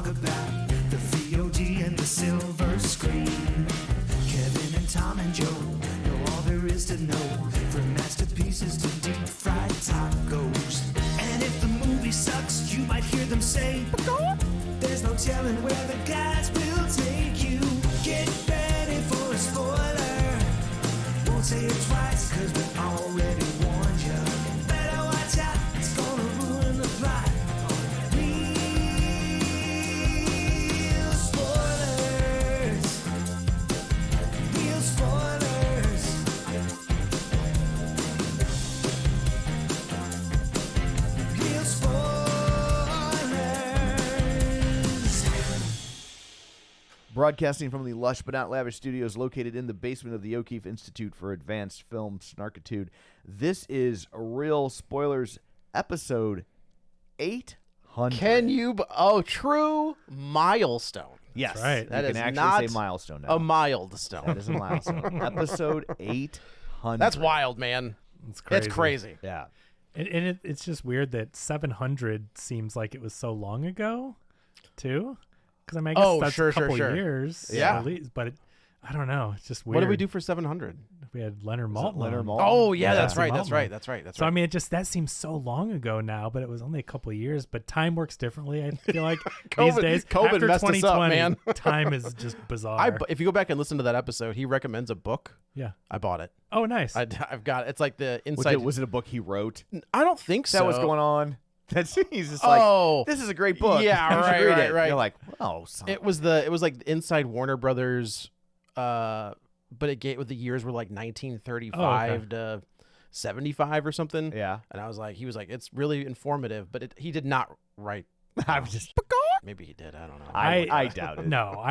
about the VOD and the silver screen. Kevin and Tom and Joe know all there is to know, from masterpieces to deep fried tacos. And if the movie sucks, you might hear them say, there's no telling where the guys will take you. Get ready for a spoiler. Won't say it twice, cause we already warned you. Better watch out, it's gonna ruin the plot. Real spoilers. Real spoilers. Real spoilers. Broadcasting from the lush but not lavish studios located in the basement of the O'Keefe Institute for Advanced Film Snarkitude. This is a Real Spoilers episode 800. Can you? True milestone. Yes, That's right. That you is can not actually say milestone now. A milestone. That is a milestone. Episode 800. That's wild, man. It's crazy. It's crazy. Yeah. And it's just weird that 700 seems like it was so long ago, too. Because I mean, I guess that's a couple years, Yeah. at least. But I don't know. It's just weird. What did we do for 700? We had Leonard Maltin. Leonard on. Maltin? Oh yeah, that's Maltin. right. That's right. That's right. That's So right. I mean, that seems so long ago now, but it was only a couple of years. But time works differently. I feel like these days, COVID after messed us 2020, up, man. time is just bizarre. If you go back and listen to that episode, he recommends a book. Yeah. I bought it. Oh, nice. I've got it. It's like the inside. Was it a book he wrote? I don't think so. That was going on. He's just like, this is a great book. Yeah, You should right, read right, it. right. You're like, oh, son. It was like the inside Warner Brothers, but it the years were like 1935 to 75 or something. Yeah. And he was like, it's really informative, but he did not write. I was just. Maybe he did. I don't know. I doubt it. No,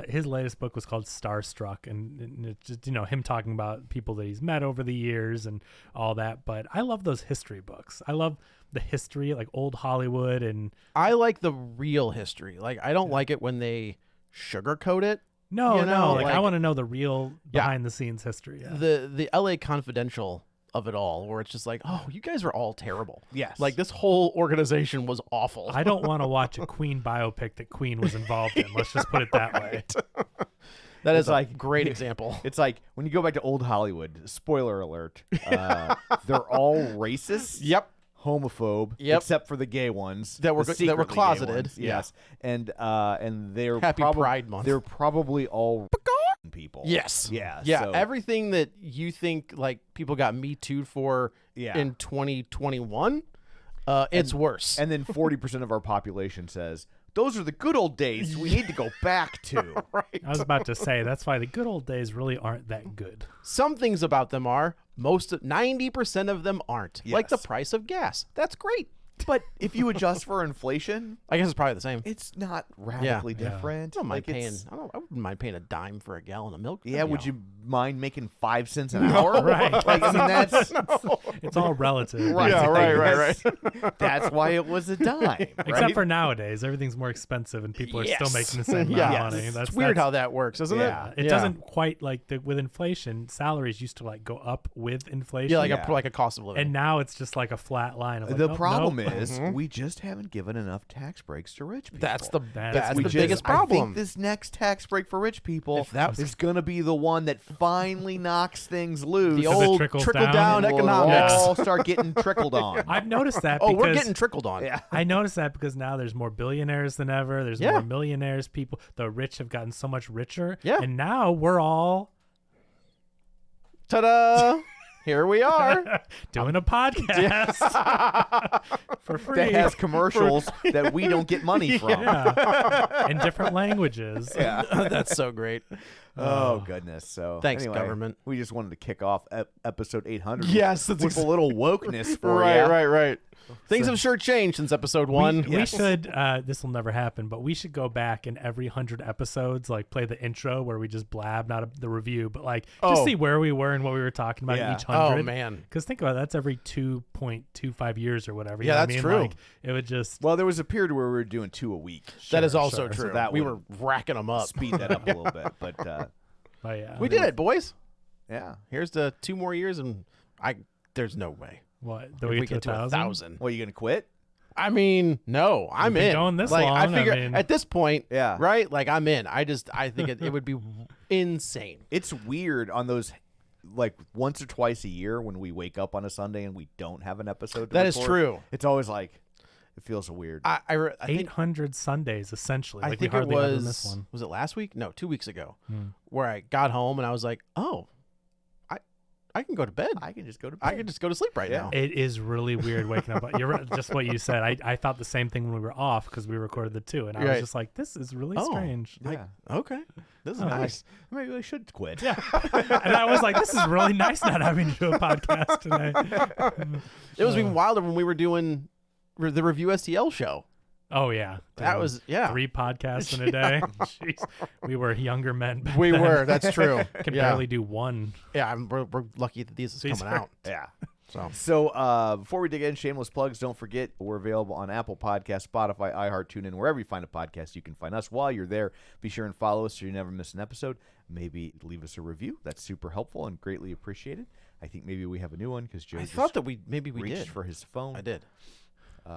his latest book was called Starstruck, and it's just him talking about people that he's met over the years and all that. But I love those history books. I love the history, like old Hollywood, and I like the real history. Like I don't like it when they sugarcoat it. No, like I want to know the real behind the scenes history. Yeah. The LA Confidential of it all, where it's just like, oh, you guys are all terrible. Yes. Like this whole organization was awful. I don't want to watch a Queen biopic that Queen was involved in. Let's just put it that way. That is like a great example. It's like when you go back to old Hollywood, spoiler alert, they're all racist. Yep. Homophobe, Yep. except for the gay ones That were the secretly gay closeted. ones, Yeah. yes, and they're Happy Pride Month. They're probably all people. Yes. Yeah. Yeah. so- Everything that you think like people got Me Too'd for Yeah. in 2021, it's worse. and then 40% of our population says those are the good old days we need to go back to. Right. I was about to say that's why the good old days really aren't that good. Some things about them are. 90% of them aren't. Like the Yes. price of gas. That's great. But if you adjust for inflation, I guess it's probably the same. it's not radically Yeah. different. I don't mind Like, paying. it's- I wouldn't mind paying a dime for a gallon of milk. Yeah, would you mind making 5 cents an hour? Right. Like, I mean, that's It's all relative. right. Yeah, right. That's why it was a dime. Except right? for nowadays, everything's more expensive and people are Yes. still making the same amount Yeah. of money. It's weird how that works, isn't Yeah. it? it doesn't quite like with inflation. Salaries used to like go up with inflation. Yeah, like Yeah. like a cost of living. and now it's just like a flat line. Of like, The nope, problem nope. is we just haven't given enough tax breaks to rich people. that's the That's the the biggest I problem. think this next tax break for rich people If that was- is going to be the one that finally knocks things loose. The Because it old trickles trickle down. down and we'll economics. all start getting trickled on. I've noticed that. Oh, because we're getting trickled on. Yeah. I noticed that because now there's more billionaires than ever. There's Yeah. more millionaires. People, the rich have gotten so much richer. Yeah. And now we're all Ta-da! Here we are. doing a podcast for free. That has commercials that we don't get money from. Yeah. In different languages. Yeah. That's so great. Oh, goodness. So Thanks, anyway, government. We just wanted to kick off episode 800 Yes, that's with a little wokeness for right, you. right. Things have sure changed since episode 1. We should, this will never happen, but we should go back and every 100 episodes, like play the intro where we just blab, not the review, but like just see where we were and what we were talking about Yeah. in each 100. Oh, man. Because think about it, that's every 2.25 years or whatever. You Yeah, know what that's I mean? true. Like, it would just, Well, there was a period where we were doing 2 a week. That is also sure. true. So that we would were racking them up. speed that up a little bit. But oh, yeah. We did it, boys. yeah. Here's the 2 more years, and there's no way. What? If Do we we get get to 1,000? 1,000. Well, you going to quit? I mean, no, I'm been in. going this like, long, I figure I mean- at this point, Yeah. right? Like, I'm in. I think it would be insane. It's weird on those, like, once or twice a year when we wake up on a Sunday and we don't have an episode to That is record. true. It's always like, it feels weird. I think 800 Sundays essentially. I Like think we it hardly ever miss one. was it last week? No, 2 weeks ago, where I got home and I was like, oh, I can go to bed. I can just go to bed. I can just go to sleep right now. It is really weird waking up. You're right, just what you said. I thought the same thing when we were off because we recorded the 2, and I was Right. just like, this is really Oh. strange. Yeah. Okay, this is nice. Maybe I should quit. Yeah. And I was like, this is really nice not having to do a podcast today. It was even wilder when we were doing the Review STL show. Oh, yeah. That Dude, was 3 podcasts in a day. Jeez. We were younger men back We then. were. That's true. Can yeah. barely do one. Yeah, we're lucky that these is These coming are- out. Yeah. So Before we dig in, shameless plugs, don't forget we're available on Apple Podcasts, Spotify, iHeart, TuneIn, wherever you find a podcast, you can find us. While you're there, be sure and follow us so you never miss an episode. Maybe leave us a review. That's super helpful and greatly appreciated. I think maybe we have a new one because Joe I just thought that we reached did. for his phone. I did.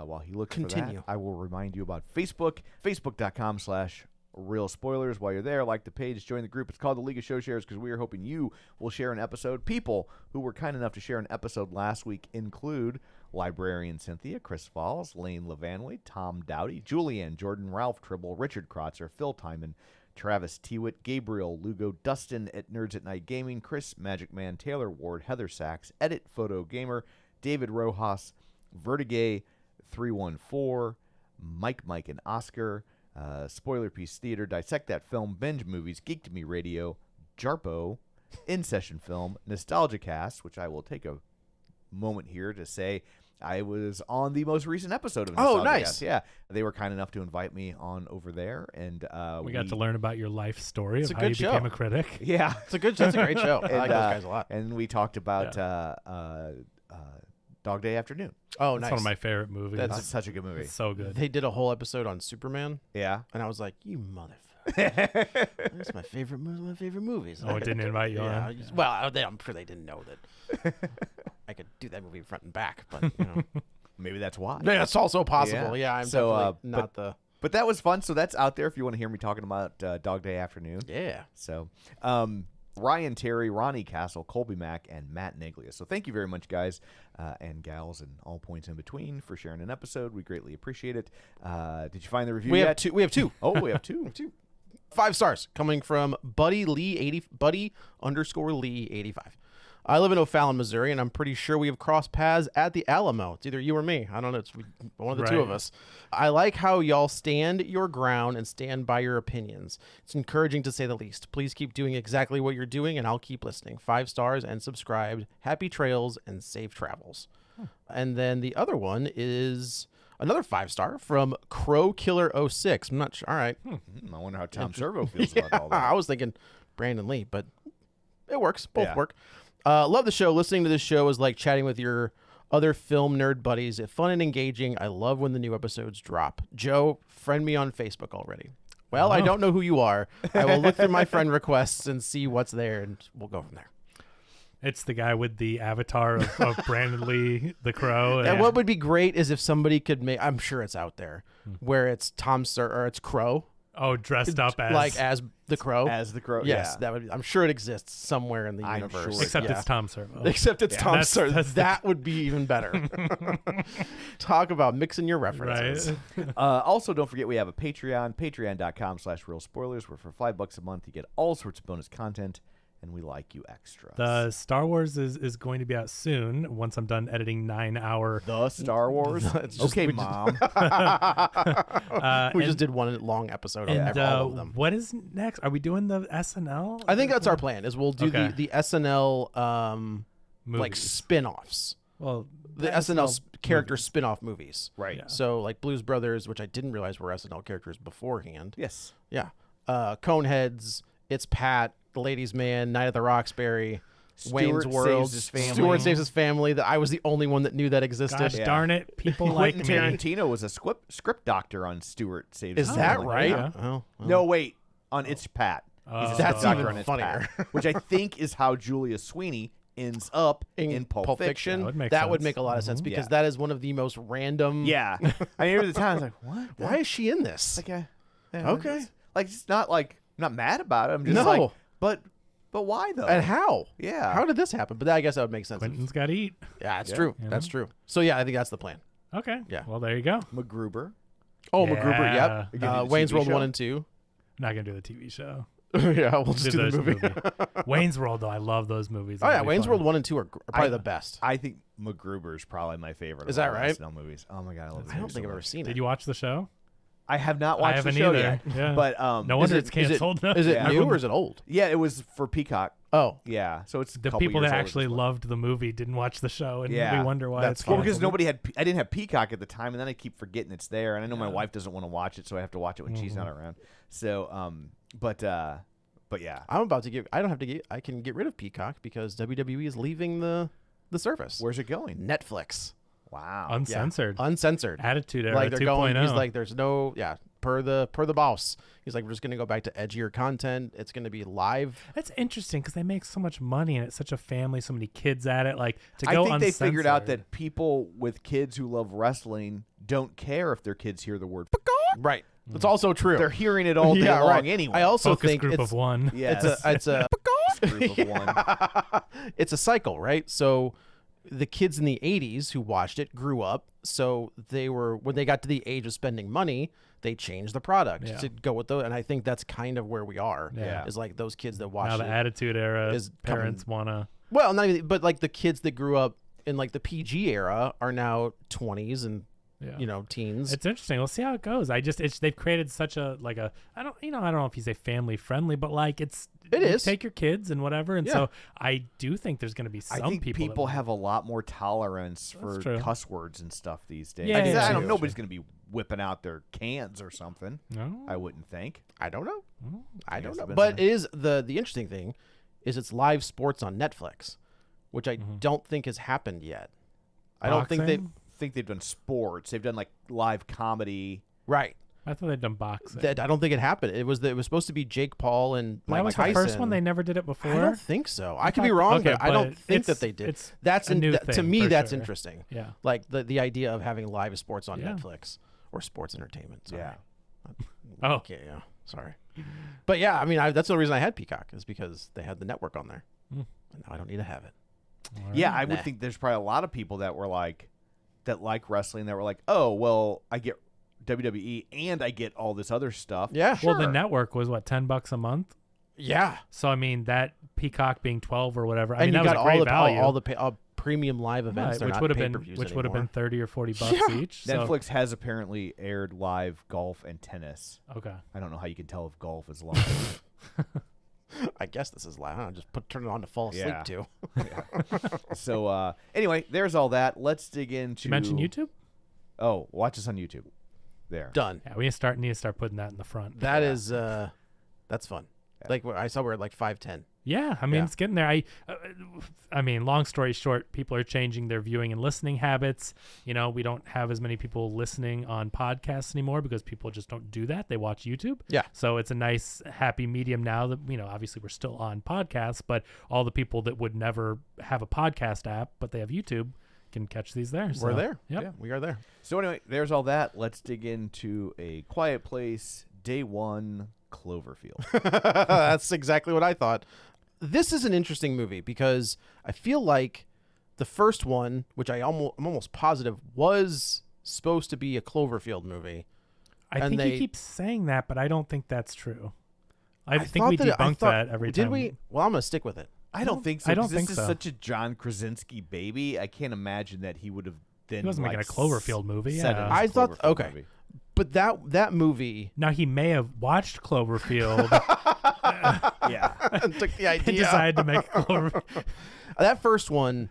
While he looks for Continue. that, I will remind you about Facebook, facebook.com/Real Spoilers. While you're there, like the page, join the group. It's called the League of Show Shares because we are hoping you will share an episode. People who were kind enough to share an episode last week include Librarian Cynthia, Chris Falls, Lane Levanway, Tom Dowdy, Julianne, Jordan, Ralph Tribble, Richard Krotzer, Phil Timon, Travis Tewitt, Gabriel Lugo, Dustin at Nerds at Night Gaming, Chris Magic Man, Taylor Ward, Heather Sachs, Edit Photo Gamer, David Rojas, Vertigay 314, Mike and Oscar, Spoiler Piece Theater, Dissect That Film, Binge Movies, Geek to Me Radio, Jarpo, In Session Film, Nostalgia Cast, which I will take a moment here to say I was on the most recent episode of Nostalgia nice. Cast. Yeah, they were kind enough to invite me on over there, and We got to learn about your life story It's of a how you good show. became a critic. Yeah, That's a great show. I and, like those guys a lot. And we talked about Dog Day Afternoon. Oh, It's nice. one of my favorite movies. That's such a good movie. It's so good. They did a whole episode on Superman, Yeah. and I was like, "You motherfucker! That's my favorite movie. My favorite movies." Oh, it didn't invite you Yeah. on? Well, I'm sure they didn't know that I could do that movie front and back, but you know, Maybe that's why. that's also possible. Yeah. Yeah, I'm So, definitely not the. But that was fun. So that's out there if you want to hear me talking about Dog Day Afternoon. Yeah. So Ryan Terry, Ronnie Castle, Colby Mack, and Matt Neglia. So thank you very much, guys and gals, and all points in between for sharing an episode. We greatly appreciate it. Did you find the review We yet? have two. We have two. Oh, we have two. 5 stars coming from Buddy Lee 85. I live in O'Fallon, Missouri, and I'm pretty sure we have crossed paths at the Alamo. It's either you or me. I don't know. It's one of the two Right. of us. I like how y'all stand your ground and stand by your opinions. It's encouraging to say the least. Please keep doing exactly what you're doing, and I'll keep listening. 5 stars and subscribed. Happy trails and safe travels. And then the other one is another 5-star from Crow Killer 06. I'm not sure. All right. I wonder how Tom Servo feels about all that. I was thinking Brandon Lee, but it works. Both Yeah. work. Love the show. Listening to this show is like chatting with your other film nerd buddies. It's fun and engaging. I love when the new episodes drop. Joe, friend me on Facebook already. Well, I don't know who you are. I will look through my friend requests and see what's there, and we'll go from there. It's the guy with the avatar of Brandon Lee, the Crow. And what would be great is if somebody could make, I'm sure it's out there, where it's or it's Crow. Oh, dressed up as as the Crow. As the Crow. Yes, yeah. that would. I'm sure it exists somewhere in the I'm universe. sure. except Yeah. it's Tom Servo. Except it's Tom that's- Sawyer. that's the- That would be even better. Talk about mixing your references. Right. Also, don't forget we have a Patreon, patreon.com/Real Spoilers, where for $5 a month you get all sorts of bonus content, and we like you extra. The Star Wars is going to be out soon once I'm done editing 9-hour. The Star Wars? It's just- Okay, we just- Mom. We and- just did one long episode on And all of them. what is next? Are we doing the SNL? I think that's our plan. Is we'll do Okay. the SNL like Movies. spin-offs. Well, The SNL character spin-off movies. Right. Yeah. So like Blues Brothers, which I didn't realize were SNL characters beforehand. Yes. Yeah. Coneheads, It's Pat, The Ladies' Man, Night at the Roxbury, Wayne's Stewart World, Saves His Family. Stewart Saves His Family. That I was the only one that knew that existed. gosh Yeah. darn it, people like Quentin me. Tarantino was a script doctor on Stewart Saves Is His that Family. right? Yeah. Oh, well. No, wait. On It's Pat. He's a Oh. script That's doctor even on It's funnier. Pat, which I think is how Julia Sweeney ends up in Pulp Fiction. That would make make a lot of sense because Yeah. that is one of the most random. Yeah. I mean, at the time, I was like, what? Why is she in this? Like, Okay. It's not like, I'm not mad about it. I'm just No. like, but why though? And how? Yeah. How did this happen? But I guess that would make sense. Quentin's got to eat. Yeah, that's Yeah. true. You That's know? true. So yeah, I think that's the plan. Okay. Yeah. Well, there you go. MacGruber. Oh, Yeah. MacGruber. You're Yep. gonna do the Wayne's TV World show? 1 and 2. I'm not gonna do the TV show. Yeah, we'll just do the this movie. Wayne's World, though, I love those movies. Oh yeah, That'd be Wayne's fun. World 1 and 2 are probably the best. I think MacGruber is probably my favorite. Is of that all right? SNL movies. Oh my god, I love. I don't think I've ever seen Did it. you watch the show? I have not I watched haven't the show either. yet. Yeah. But No wonder it's Is canceled. it Yeah. new or is it old? yeah, it was for Peacock. Oh, Yeah, so it's a The couple people years that old at actually this point. loved the movie didn't watch the show, and Yeah, we wonder why that's it's Well, fine. because canceled. nobody had. I didn't have Peacock at the time, and then I keep forgetting it's there, and I know my wife doesn't want to watch it, so I have to watch it when she's not around. So, but yeah, I'm about to get. I don't have to get. I can get rid of Peacock because WWE is leaving the service. where's it going? Netflix, Wow. Uncensored. uncensored. Attitude Era Like they're 2.0. going. He's like, there's no. Yeah, per the boss. He's like, we're just gonna go back to edgier content. It's gonna be live. That's interesting because they make so much money and it's such a family, so many kids at it. Like to I go think they figured out uncensored. that people with kids who love wrestling don't care if their kids hear the word. Right. That's also true. They're hearing it all day yeah, long right. anyway. I also focus think group it's of one. yes. it's a group of one. it's a cycle, right? So the kids in the 80s who watched it grew up, so they were when they got to the age of spending money, they changed the product Yeah. to go with those, and I think that's kind of where we are. Yeah. Is like those kids that Now watched the it. Attitude Era is parents wanna. Well, not even, but like the kids that grew up in like the PG era are now 20s and Yeah. teens. It's interesting. We'll see how it goes. They've created such a I don't know if you say family friendly, but like It you is. take your kids and whatever. And Yeah. so I do think there's going to be some I think people. people that, have a lot more tolerance for True. cuss words and stuff these days. Yeah, I, yeah, I don't. yeah. Nobody's going to be whipping out their cans or something. No. I wouldn't think. I don't know. I don't guess know. it depends But on- it is the interesting thing is it's live sports on Netflix, which I don't think has happened yet. I don't think they Boxing? I think they've done sports. They've done like live comedy. right. I thought they'd done boxing. That I don't think it happened. It was supposed to be Jake Paul and that Mike was Tyson. the first one. They never did it before. I don't think so. I could be thought- wrong, okay, but I don't but think that it's- they did. it's That's a new to thing, me. for That's sure. interesting. Yeah. Like the idea of having live sports on Yeah. Netflix or sports entertainment. Sorry. Yeah. Oh. Okay, yeah. Sorry. But yeah, I mean, that's the reason I had Peacock is because they had the network on there. And now I don't need to have it. All Yeah, right. I would Nah. think there's probably a lot of people that were like, that like wrestling that were like, oh, well, I get WWE and I get all this other stuff. Yeah, Well, the sure. network was what, $10 a month. Yeah. So I mean that Peacock being 12 or whatever. I And mean you that got was a great all the value. all the premium live events. Right, They're which not would have been pay-per-views which would have been anymore. $30 or $40 Yeah. each. So, Netflix has apparently aired live golf and tennis. okay. I don't know how you can tell if golf is live. I guess this is loud. Huh? Just turn it on to fall asleep Yeah. to. So anyway, there's all that. Let's dig into. Did you mention YouTube? Oh, watch us on YouTube. There. Done. Yeah, we need to start putting that in the front. That is that's fun. Like I saw we're at like 5:10. Yeah, I mean Yeah. it's getting there. I mean, long story short, people are changing their viewing and listening habits. You know, we don't have as many people listening on podcasts anymore because people just don't do that. They watch YouTube. Yeah. So it's a nice happy medium now that, you know, obviously we're still on podcasts, but all the people that would never have a podcast app, but they have YouTube can catch these there. We're So, there. Yep. Yeah, we are there. So anyway, there's all that. Let's dig into A Quiet Place, Day 1, Cloverfield. That's exactly what I thought. This is an interesting movie because I feel like the first one, which I'm almost positive was supposed to be a Cloverfield movie. I And think they- he keeps saying that, but I don't think that's true. I think thought we that- I debunked thought- that every Did time. we? Well, I'm gonna stick with it. I don't think so. I don't 'cause think this so. is such a John Krasinski baby. I can't imagine that he would have then. He wasn't making a Cloverfield movie, set yeah. in I his thought- Cloverfield okay. movie. But that movie Now he may have watched Cloverfield Yeah. took the and idea. decided to make Cloverfield. That first one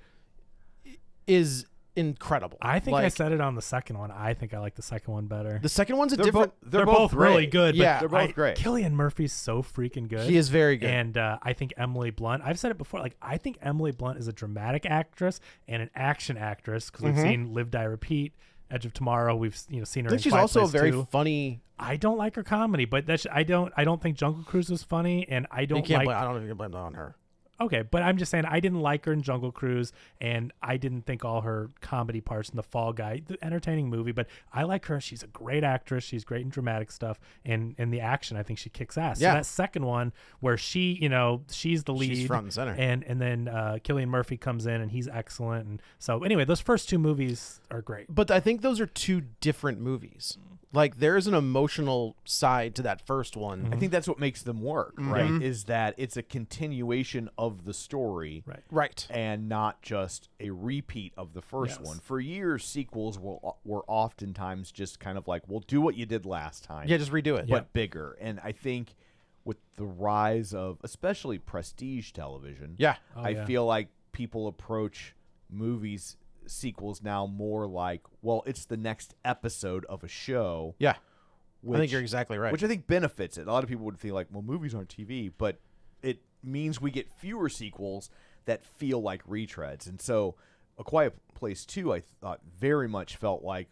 is incredible. I think I Like, said it on the second one. I think I like the second one better. the second one's a They're different. They're both really great. good. But Yeah. They're both great. Cillian Murphy's so freaking good. He is very good. And I think Emily Blunt, I've said it before, like I think Emily Blunt is a dramatic actress and an action actress because we've seen Live, Die, Repeat, Edge of Tomorrow. We've seen her. I think in she's Quiet also a Place very 2. funny. I don't like her comedy, but I don't think Jungle Cruise was funny, and I You don't can't like. blame, I don't know if you can blame that on her. Okay, but I'm just saying I didn't like her in Jungle Cruise, and I didn't think all her comedy parts in The Fall Guy, the entertaining movie, but I like her. She's a great actress. She's great in dramatic stuff, and in the action, I think she kicks ass. Yeah. So that second one where she, she's the lead. She's front and center. And then Cillian Murphy comes in, and he's excellent. And so anyway, those first two movies are great. But I think those are two different movies. Like, there's an emotional side to that first one. I think that's what makes them work, right? Is that it's a continuation of the story, Right. and not just a repeat of the first one. For years, sequels were oftentimes just kind of like, "Well, do what you did last time, Yeah, just redo it. but bigger." And I think with the rise of especially prestige television, Yeah. I feel like people approach sequels now more like, well, it's the next episode of a show. Yeah. Which, I think you're exactly right. Which I think benefits it. A lot of people would feel like, well, movies aren't TV, but it means we get fewer sequels that feel like retreads. And so A Quiet Place 2, I thought, very much felt like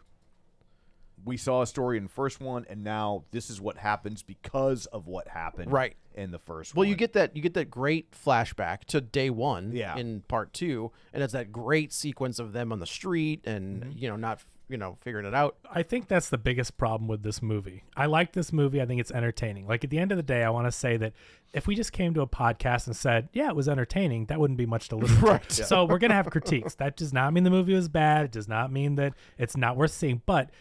we saw a story in the first one, and now this is what happens because of what happened in the first one. Well, you get that great flashback to day one in part 2, and it's that great sequence of them on the street and not figuring it out. I think that's the biggest problem with this movie. I like this movie. I think it's entertaining. Like, at the end of the day, I want to say that if we just came to a podcast and said, yeah, it was entertaining, that wouldn't be much to listen to. So we're going to have critiques. That does not mean the movie was bad. It does not mean that it's not worth seeing. But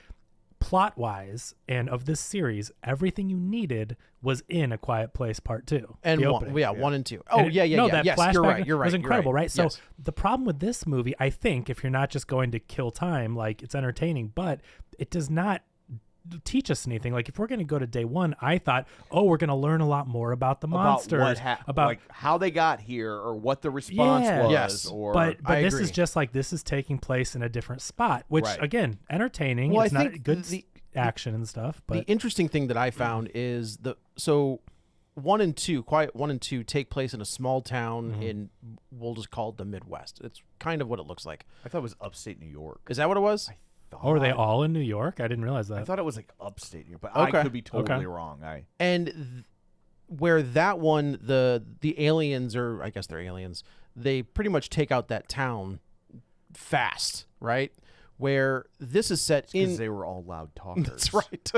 plot-wise and of this series, everything you needed was in A Quiet Place Part 2. And the one, opening. 1 and 2. Oh, And yeah. That Yes, flashback you're right. was incredible, right? So Yes. the problem with this movie, I think, if you're not just going to kill time, like, it's entertaining, but it does not teach us anything. Like, if we're going to go to day one, I thought, we're going to learn a lot more about the monsters, about like how they got here or what the response was. Yes. Or but I this agree. is just like, this is taking place in a different spot, which again, entertaining. Well, it's I not think good action and stuff. But the interesting thing that I found is Quiet 1 and 2 take place in a small town in, we'll just call it the Midwest. It's kind of what it looks like. I thought it was upstate New York. Is that what it was? are they all in New York? I didn't realize that. I thought it was like upstate New York, but Okay. I could be totally wrong. And where that one, the aliens, or I guess they're aliens, they pretty much take out that town fast, right? Where this is set because they were all loud talkers. That's right.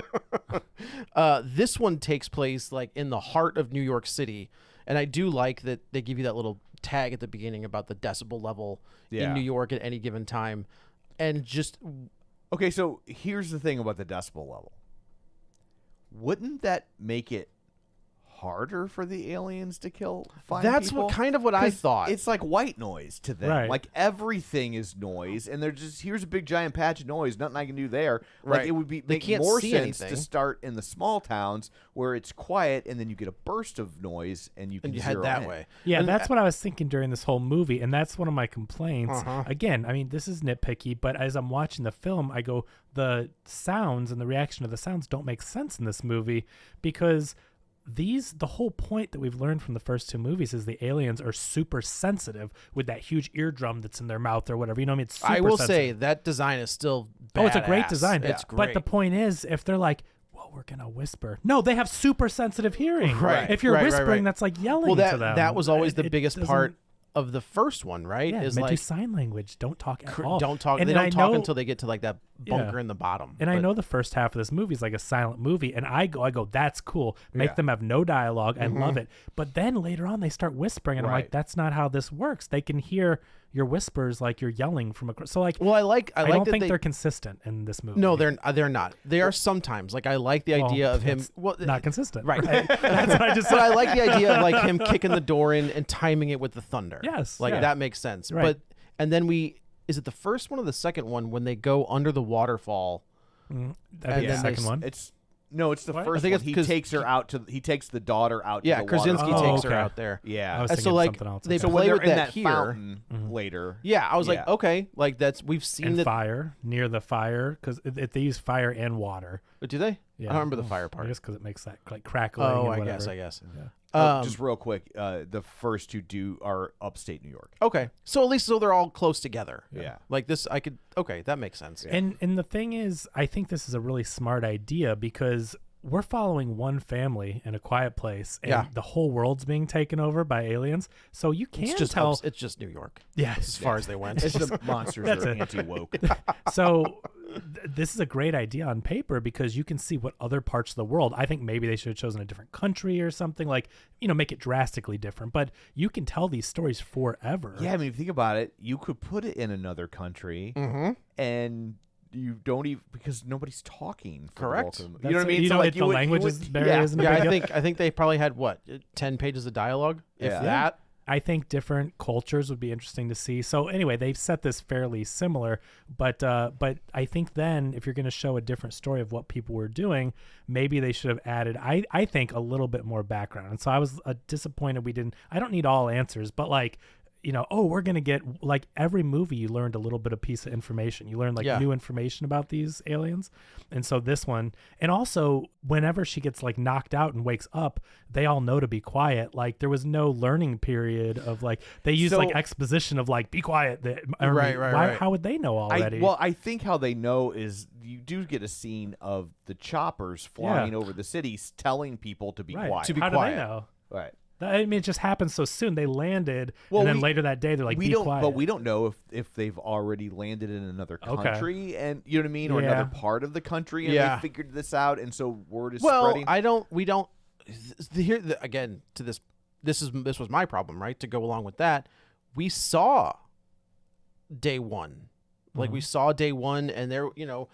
This one takes place like in the heart of New York City, and I do like that they give you that little tag at the beginning about the decibel level in New York at any given time, and just Okay, so here's the thing about the decibel level. Wouldn't that make it harder for the aliens to find that's people? what kind of what I 'Cause thought. It's like white noise to them. Right. Like everything is noise, and they're just, here's a big giant patch of noise, nothing I can do there. Like Right. it would They make can't more see sense anything. to start in the small towns where it's quiet, and then you get a burst of noise, and you can and you head zero that in. way. Yeah, And that's what I was thinking during this whole movie, and that's one of my complaints. Uh-huh. Again, I mean, this is nitpicky, but as I'm watching the film, I go, the sounds and the reaction to the sounds don't make sense in this movie because the whole point that we've learned from the first two movies is the aliens are super sensitive with that huge eardrum that's in their mouth or whatever. You know what I mean? It's super I will sensitive. say that design is still badass. It's a great design. It's great. But the point is, if they're like, well, we're going to whisper. No, they have super sensitive hearing. Right. If you're Right, right, whispering, right. that's like yelling well, to them. that was always the It biggest doesn't- part of the first one, right? Yeah, is do like sign language. Don't talk at all. don't talk. And They then don't I talk know- until they get to like that bunker in the bottom. And I But- know the first half of this movie is like a silent movie, and I go, that's cool. Make them have no dialogue. I love it. But then later on, they start whispering, and I'm like, Right. that's not how this works. They can hear your whispers like you're yelling from across. So like, Well, I like I that don't think they, they're consistent in this movie. No, they're not. They are sometimes. Like I like the idea of him. That's Well, not consistent. right. That's what I just But said. I like the idea of like him kicking the door in and timing it with the thunder. Yes, like yeah. that makes sense. Right. But and then is it the first one or the second one when they go under the waterfall? I think And the then second one. It's the What? first I think one. it's He 'cause takes her out to. He takes the daughter out. Yeah, to the Krasinski waterfall. takes her okay. out there. Yeah. I was So thinking like something else. they Okay. So when play they're with in that that here. fountain later. Yeah, I was like, Yeah. okay, like we've seen and that. fire near the fire because they use fire and water. But do they? Yeah. I don't remember the fire part. Just because it makes that like crackling. Oh, and I whatever. guess. Just real quick, the first two are upstate New York. Okay, so at least they're all close together. Yeah. Like this, okay, that makes sense. And the thing is, I think this is a really smart idea because we're following one family in a quiet place, and Yeah. the whole world's being taken over by aliens. So you can't tell. It's just New York. Yeah, As far as they went. It's the monsters That's are it. anti-woke. So this is a great idea on paper because you can see what other parts of the world. I think maybe they should have chosen a different country or something, like, make it drastically different. But you can tell these stories forever. Yeah, I mean, if you think about it, you could put it in another country, and you don't even, because nobody's talking. For Correct. The bulk of them. That's You know what I mean? So, like, the language is barrier yeah. isn't a Yeah, big I deal. think they probably had 10 pages of dialogue, if Yeah. that. I think different cultures would be interesting to see. So anyway, they've set this fairly similar, but I think then if you're going to show a different story of what people were doing, maybe they should have added, I think, a little bit more background. And so I was disappointed we didn't. I don't need all answers, but like, we're going to get, like, every movie you learned a little bit of piece of information. You learned new information about these aliens. And so this one, and also whenever she gets like knocked out and wakes up, they all know to be quiet. Like there was no learning period of like, they used like exposition of like, be quiet. Right. How would they know already? I think how they know is you do get a scene of the choppers flying over the cities telling people to be right. quiet. To be How quiet. do they know? Right. I mean, it just happened so soon. They landed, Well, and then later that day, they're like, be quiet. But we don't know if they've already landed in another country, and you know what I mean, or Yeah. another part of the country, and they figured this out, and so word is Well, spreading. we don't. Again, to this was my problem, right? To go along with that, we saw day one. Like we saw day one, and there,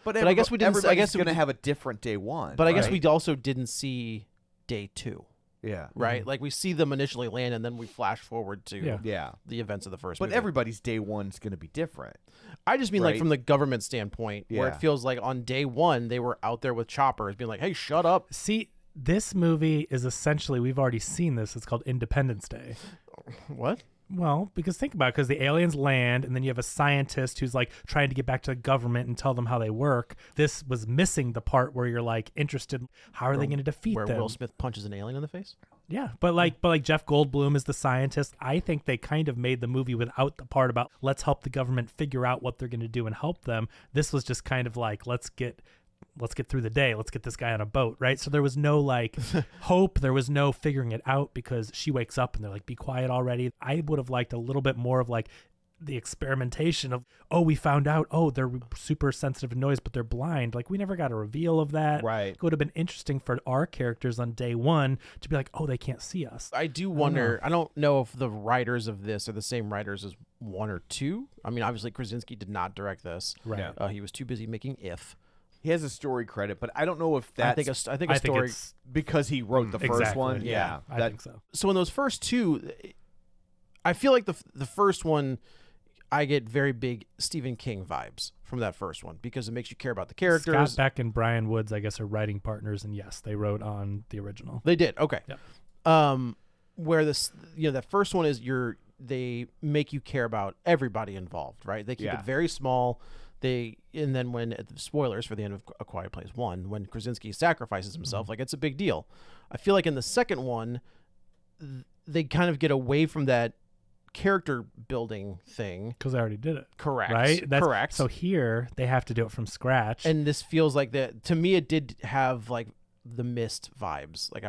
But I guess we didn't. I guess going to have a different day one. But I guess right? we also didn't see day two. Yeah. Right. Like we see them initially land, and then we flash forward to Yeah. the events of the first. But movie. everybody's day one's going to be different. I just mean like right? from the government standpoint, where Yeah. it feels like on day one they were out there with choppers, being like, "Hey, shut up." See, this movie is essentially, we've already seen this. It's called Independence Day. What? Well, because think about it, because the aliens land, and then you have a scientist who's like trying to get back to the government and tell them how they work. This was missing the part where you're like interested. How are they going to defeat Where them? Will Smith punches an alien in the face? Yeah, but like Jeff Goldblum is the scientist. I think they kind of made the movie without the part about let's help the government figure out what they're going to do and help them. This was just kind of like let's get through the day. Let's get this guy on a boat, right? So there was no like hope. There was no figuring it out because she wakes up and they're like, be quiet already. I would have liked a little bit more of like the experimentation of, we found out, they're super sensitive to noise, but they're blind. Like we never got a reveal of that. Right. It would have been interesting for our characters on day one to be like, they can't see us. I do wonder. I don't know if the writers of this are the same writers as 1 or 2. I mean, obviously Krasinski did not direct this. Right. Yeah. He was too busy making If. He has a story credit, but I don't know if that's I think a story. it's because he wrote the first exactly. one. Yeah, I think so. So in those first two, I feel like the first one, I get very big Stephen King vibes from that first one because it makes you care about the characters. Scott Beck and Brian Woods, I guess, are writing partners, and yes, they wrote on the original. They did. Okay. Yep. Where this, that first one is they make you care about everybody involved, right? They keep it very small. And then when spoilers for the end of A Quiet Place 1, when Krasinski sacrifices himself, like it's a big deal. I feel like in the second one, they kind of get away from that character building thing. Because I already did it. Correct. Right? Correct. So here, they have to do it from scratch. And this feels like that, to me, it did have like the Mist vibes. Like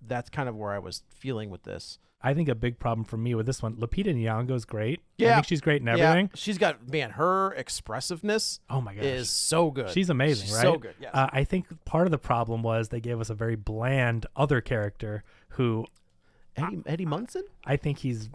that's kind of where I was feeling with this. I think a big problem for me with this one, Lupita Nyong'o is great. Yeah. I think she's great in everything. Yeah. She's got, her expressiveness Oh my gosh. is so good. She's amazing, She's right? so good, yes. I think part of the problem was they gave us a very bland other character who Eddie Munson? I think he's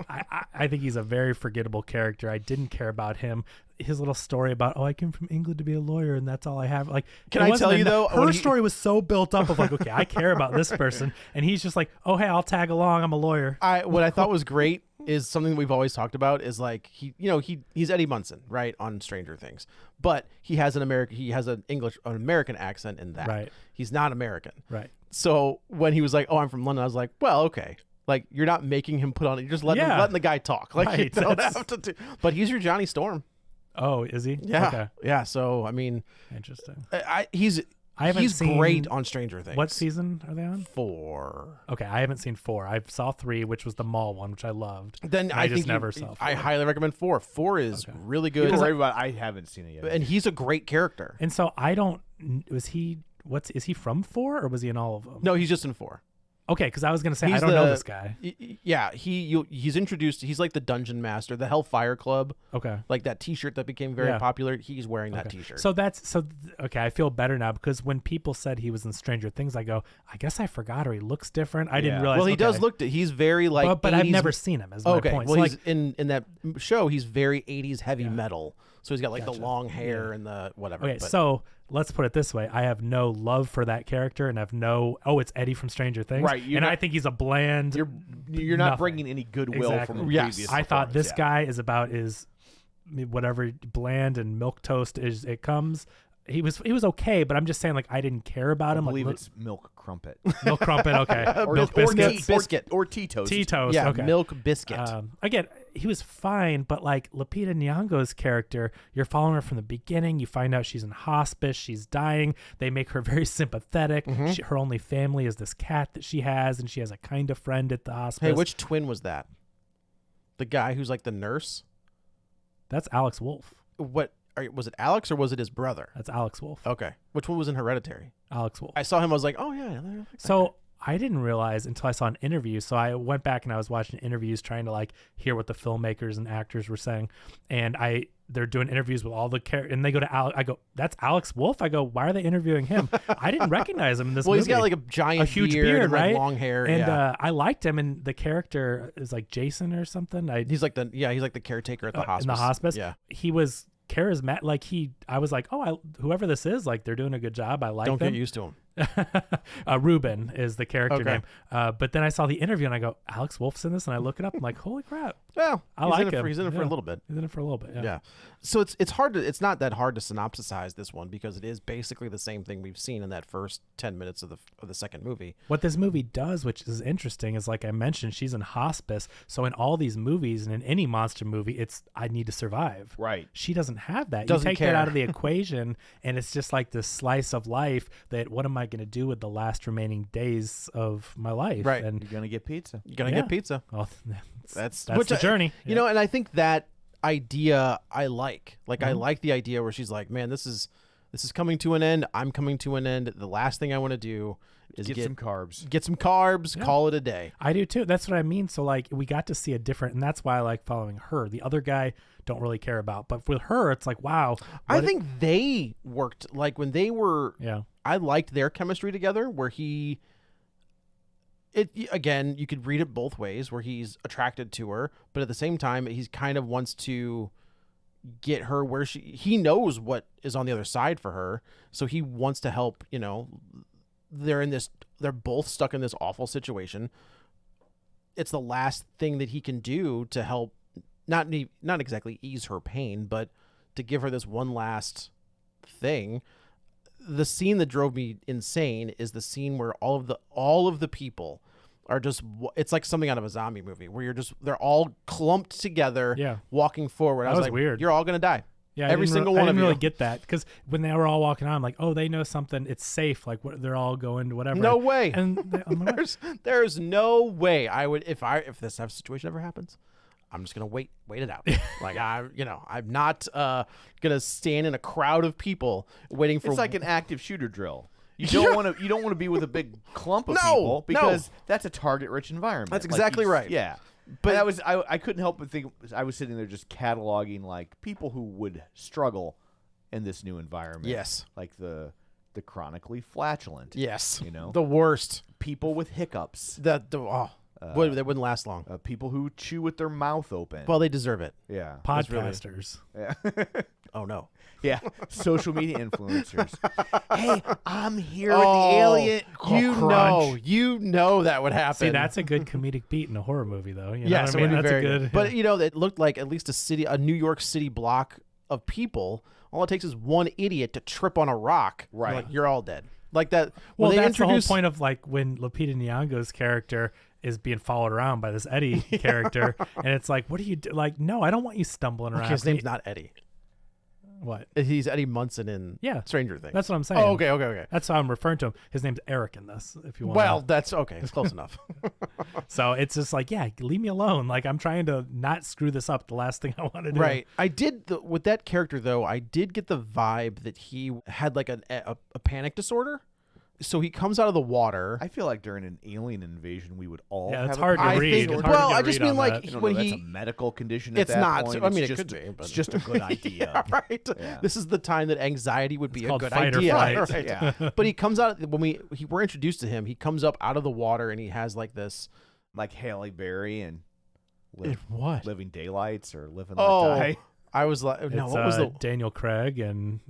I think he's a very forgettable character. I didn't care about him. His little story about I came from England to be a lawyer and that's all I have. Like, Can I tell you though, her story was so built up of like, okay, I care about this person, and he's just like, hey, I'll tag along. I'm a lawyer. What I thought was great is something that we've always talked about is like he's Eddie Munson, right, on Stranger Things, but he has an American accent in that. Right. He's not American. Right. So when he was like, I'm from London, I was like, well, okay. Like, you're not making him put on it. You're just letting the guy talk. Like, Right, you don't have to do. But he's your Johnny Storm. Oh, is he? Yeah. Okay. Yeah. So, I mean, Interesting. he's seen great on Stranger Things. What season are they on? 4. Okay, I haven't seen 4. I saw 3, which was the mall one, which I loved. Then And I just think never saw 4. I highly recommend 4. 4 is Okay. really good. I haven't seen it yet. And he's a great character. And so I don't. is he from 4 or was he in all of them? No, he's just in 4. Okay, because I was gonna say I don't know this guy. Yeah, he's introduced. He's like the dungeon master, the Hellfire Club. Okay, like that T-shirt that became very popular. He's wearing that T-shirt. So okay. I feel better now because when people said he was in Stranger Things, I go, I guess I forgot, or he looks different. I didn't realize. Well, he does look. He's very like. But I've never seen him. Is my point. Well, so he's in that show. He's very 80s heavy metal. So he's got like the long hair and the whatever. Okay, so let's put it this way. I have no love for that character and have it's Eddie from Stranger Things. Right. I think he's a bland. You're not bringing any goodwill from the previous I thought this guy is about whatever bland and milquetoast is it comes. He was okay, but I'm just saying, like, I didn't care about him. I believe it's milk crumpet. Milk crumpet, okay. Milk biscuit. Or tea toast. Tea toast, yeah, okay. Milk biscuit. Again, he was fine, but like Lupita Nyong'o's character, you're following her from the beginning. You find out she's in hospice. She's dying. They make her very sympathetic. Her only family is this cat that she has, and she has a kind of friend at the hospice. Hey, which twin was that? The guy who's like the nurse? That's Alex Wolff. What? Was it Alex or was it his brother? That's Alex Wolff. Okay. Which one was in Hereditary? Alex Wolff. I saw him. I was like, oh, yeah. So I didn't realize until I saw an interview. So I went back and I was watching interviews trying to like hear what the filmmakers and actors were saying. And they're doing interviews with all the characters. And they go to Alex. I go, that's Alex Wolff? I go, why are they interviewing him? I didn't recognize him in this movie. Well, he's got like a huge beard and right? like long hair. And I liked him. And the character is like Jason or something. He's like the caretaker at the hospice. In the hospice. Yeah. He was charismatic. Like I was like, whoever this is, like they're doing a good job. I like them. Don't get used to him. Ruben is the character name. But then I saw the interview and I go, Alex Wolff's in this, and I look it up. I'm like, holy crap. Well, I like him. He's in it for a little bit. He's in it for a little bit. Yeah. So it's hard to. It's not that hard to synopsisize this one because it is basically the same thing we've seen in that first 10 minutes of the second movie. What this movie does, which is interesting, is like I mentioned, she's in hospice. So in all these movies and in any monster movie, it's I need to survive. Right. She doesn't have that. Doesn't you take care. that out of the equation, and it's just like this slice of life that what am I going to do with the last remaining days of my life? Right. And You're gonna get pizza. You're gonna get pizza. Well, That's the journey. You know, and I think that idea I like. Like I like the idea where she's like, man, this is coming to an end. I'm coming to an end. The last thing I want to do is get some carbs. Get some carbs. Yeah. Call it a day. I do too. That's what I mean. So like we got to see a different, and that's why I like following her. The other guy don't really care about, but with her, it's like wow. I think they worked like when they were. Yeah. I liked their chemistry together. Where again, you could read it both ways. Where he's attracted to her, but at the same time, he's kind of wants to get her where he knows what is on the other side for her, so he wants to help. You know, they're both stuck in this awful situation. It's the last thing that he can do to help, not exactly ease her pain, but to give her this one last thing. The scene that drove me insane is the scene where all of the people are just, it's like something out of a zombie movie where they're all clumped together, walking forward. I was like, weird. You're all going to die. Yeah, every single one I of didn't you. really get that because when they were all walking on, I'm like, oh, they know something. It's safe. Like they're all going to whatever. No way. And I'm like, there's no way I would if this type of situation ever happens. I'm just gonna wait it out. Like I'm not gonna stand in a crowd of people waiting for. It's like an active shooter drill. You don't want to be with a big clump of people because that's a target-rich environment. That's exactly right. Yeah, but I couldn't help but think I was sitting there just cataloging like people who would struggle in this new environment. Yes, like the chronically flatulent. Yes, the worst people with hiccups. They wouldn't last long. People who chew with their mouth open. Well, they deserve it. Yeah. Podcasters. Yeah. Oh, no. Yeah. Social media influencers. Hey, I'm here with the alien. You know that would happen. See, that's a good comedic beat in a horror movie, though. You know yes, what I mean? That's very good. But, it looked like at least a New York City block of people. All it takes is one idiot to trip on a rock. Right. You're all dead. Like that. Well, that's the whole point of like when Lupita Nyong'o's character is being followed around by this Eddie character, and it's like, what do you do? Like, no, I don't want you stumbling around. His name's not Eddie. What? He's Eddie Munson in Stranger Things. That's what I'm saying. Oh, okay. That's how I'm referring to him. His name's Eric in this, if you want. Well, that's okay. It's close enough. So it's just like, leave me alone. Like, I'm trying to not screw this up. The last thing I want to do. Right. I did, with that character, though, I did get the vibe that he had like a panic disorder. so he comes out of the water. I feel like during an alien invasion, we would all. Yeah, it's have hard to a read. think, It's hard to well, get I a just read mean on like that. I don't when know, he. that's a medical condition. It's at that not. Point. I mean, it's it just, could be, but it's just a good idea. Yeah, right. Yeah. This is the time that anxiety would be It's a called good fight or idea. flight. Right. Yeah. But he comes out when we're introduced to him. He comes up out of the water and he has like this. Like Halle Berry and What? Living Daylights or Living Oh, Like Die. I was like, no, It's what was the? Daniel Craig and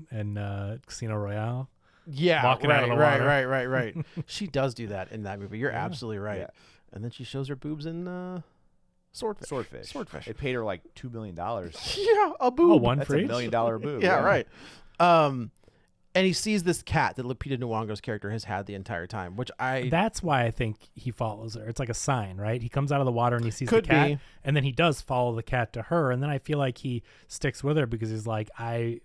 Casino Royale. Yeah, walking out of the water. right. She does do that in that movie. You're absolutely right. Yeah. And then she shows her boobs in Swordfish. Swordfish. They paid her like $2 million. Yeah, a boob. Oh, one That's for $1 each? million boob. Yeah, right. And he sees this cat that Lupita Nyong'o's character has had the entire time, which That's why I think he follows her. It's like a sign, right? He comes out of the water and he sees Could the cat, be. and then he does follow the cat to her, and then I feel like he sticks with her because he's like, it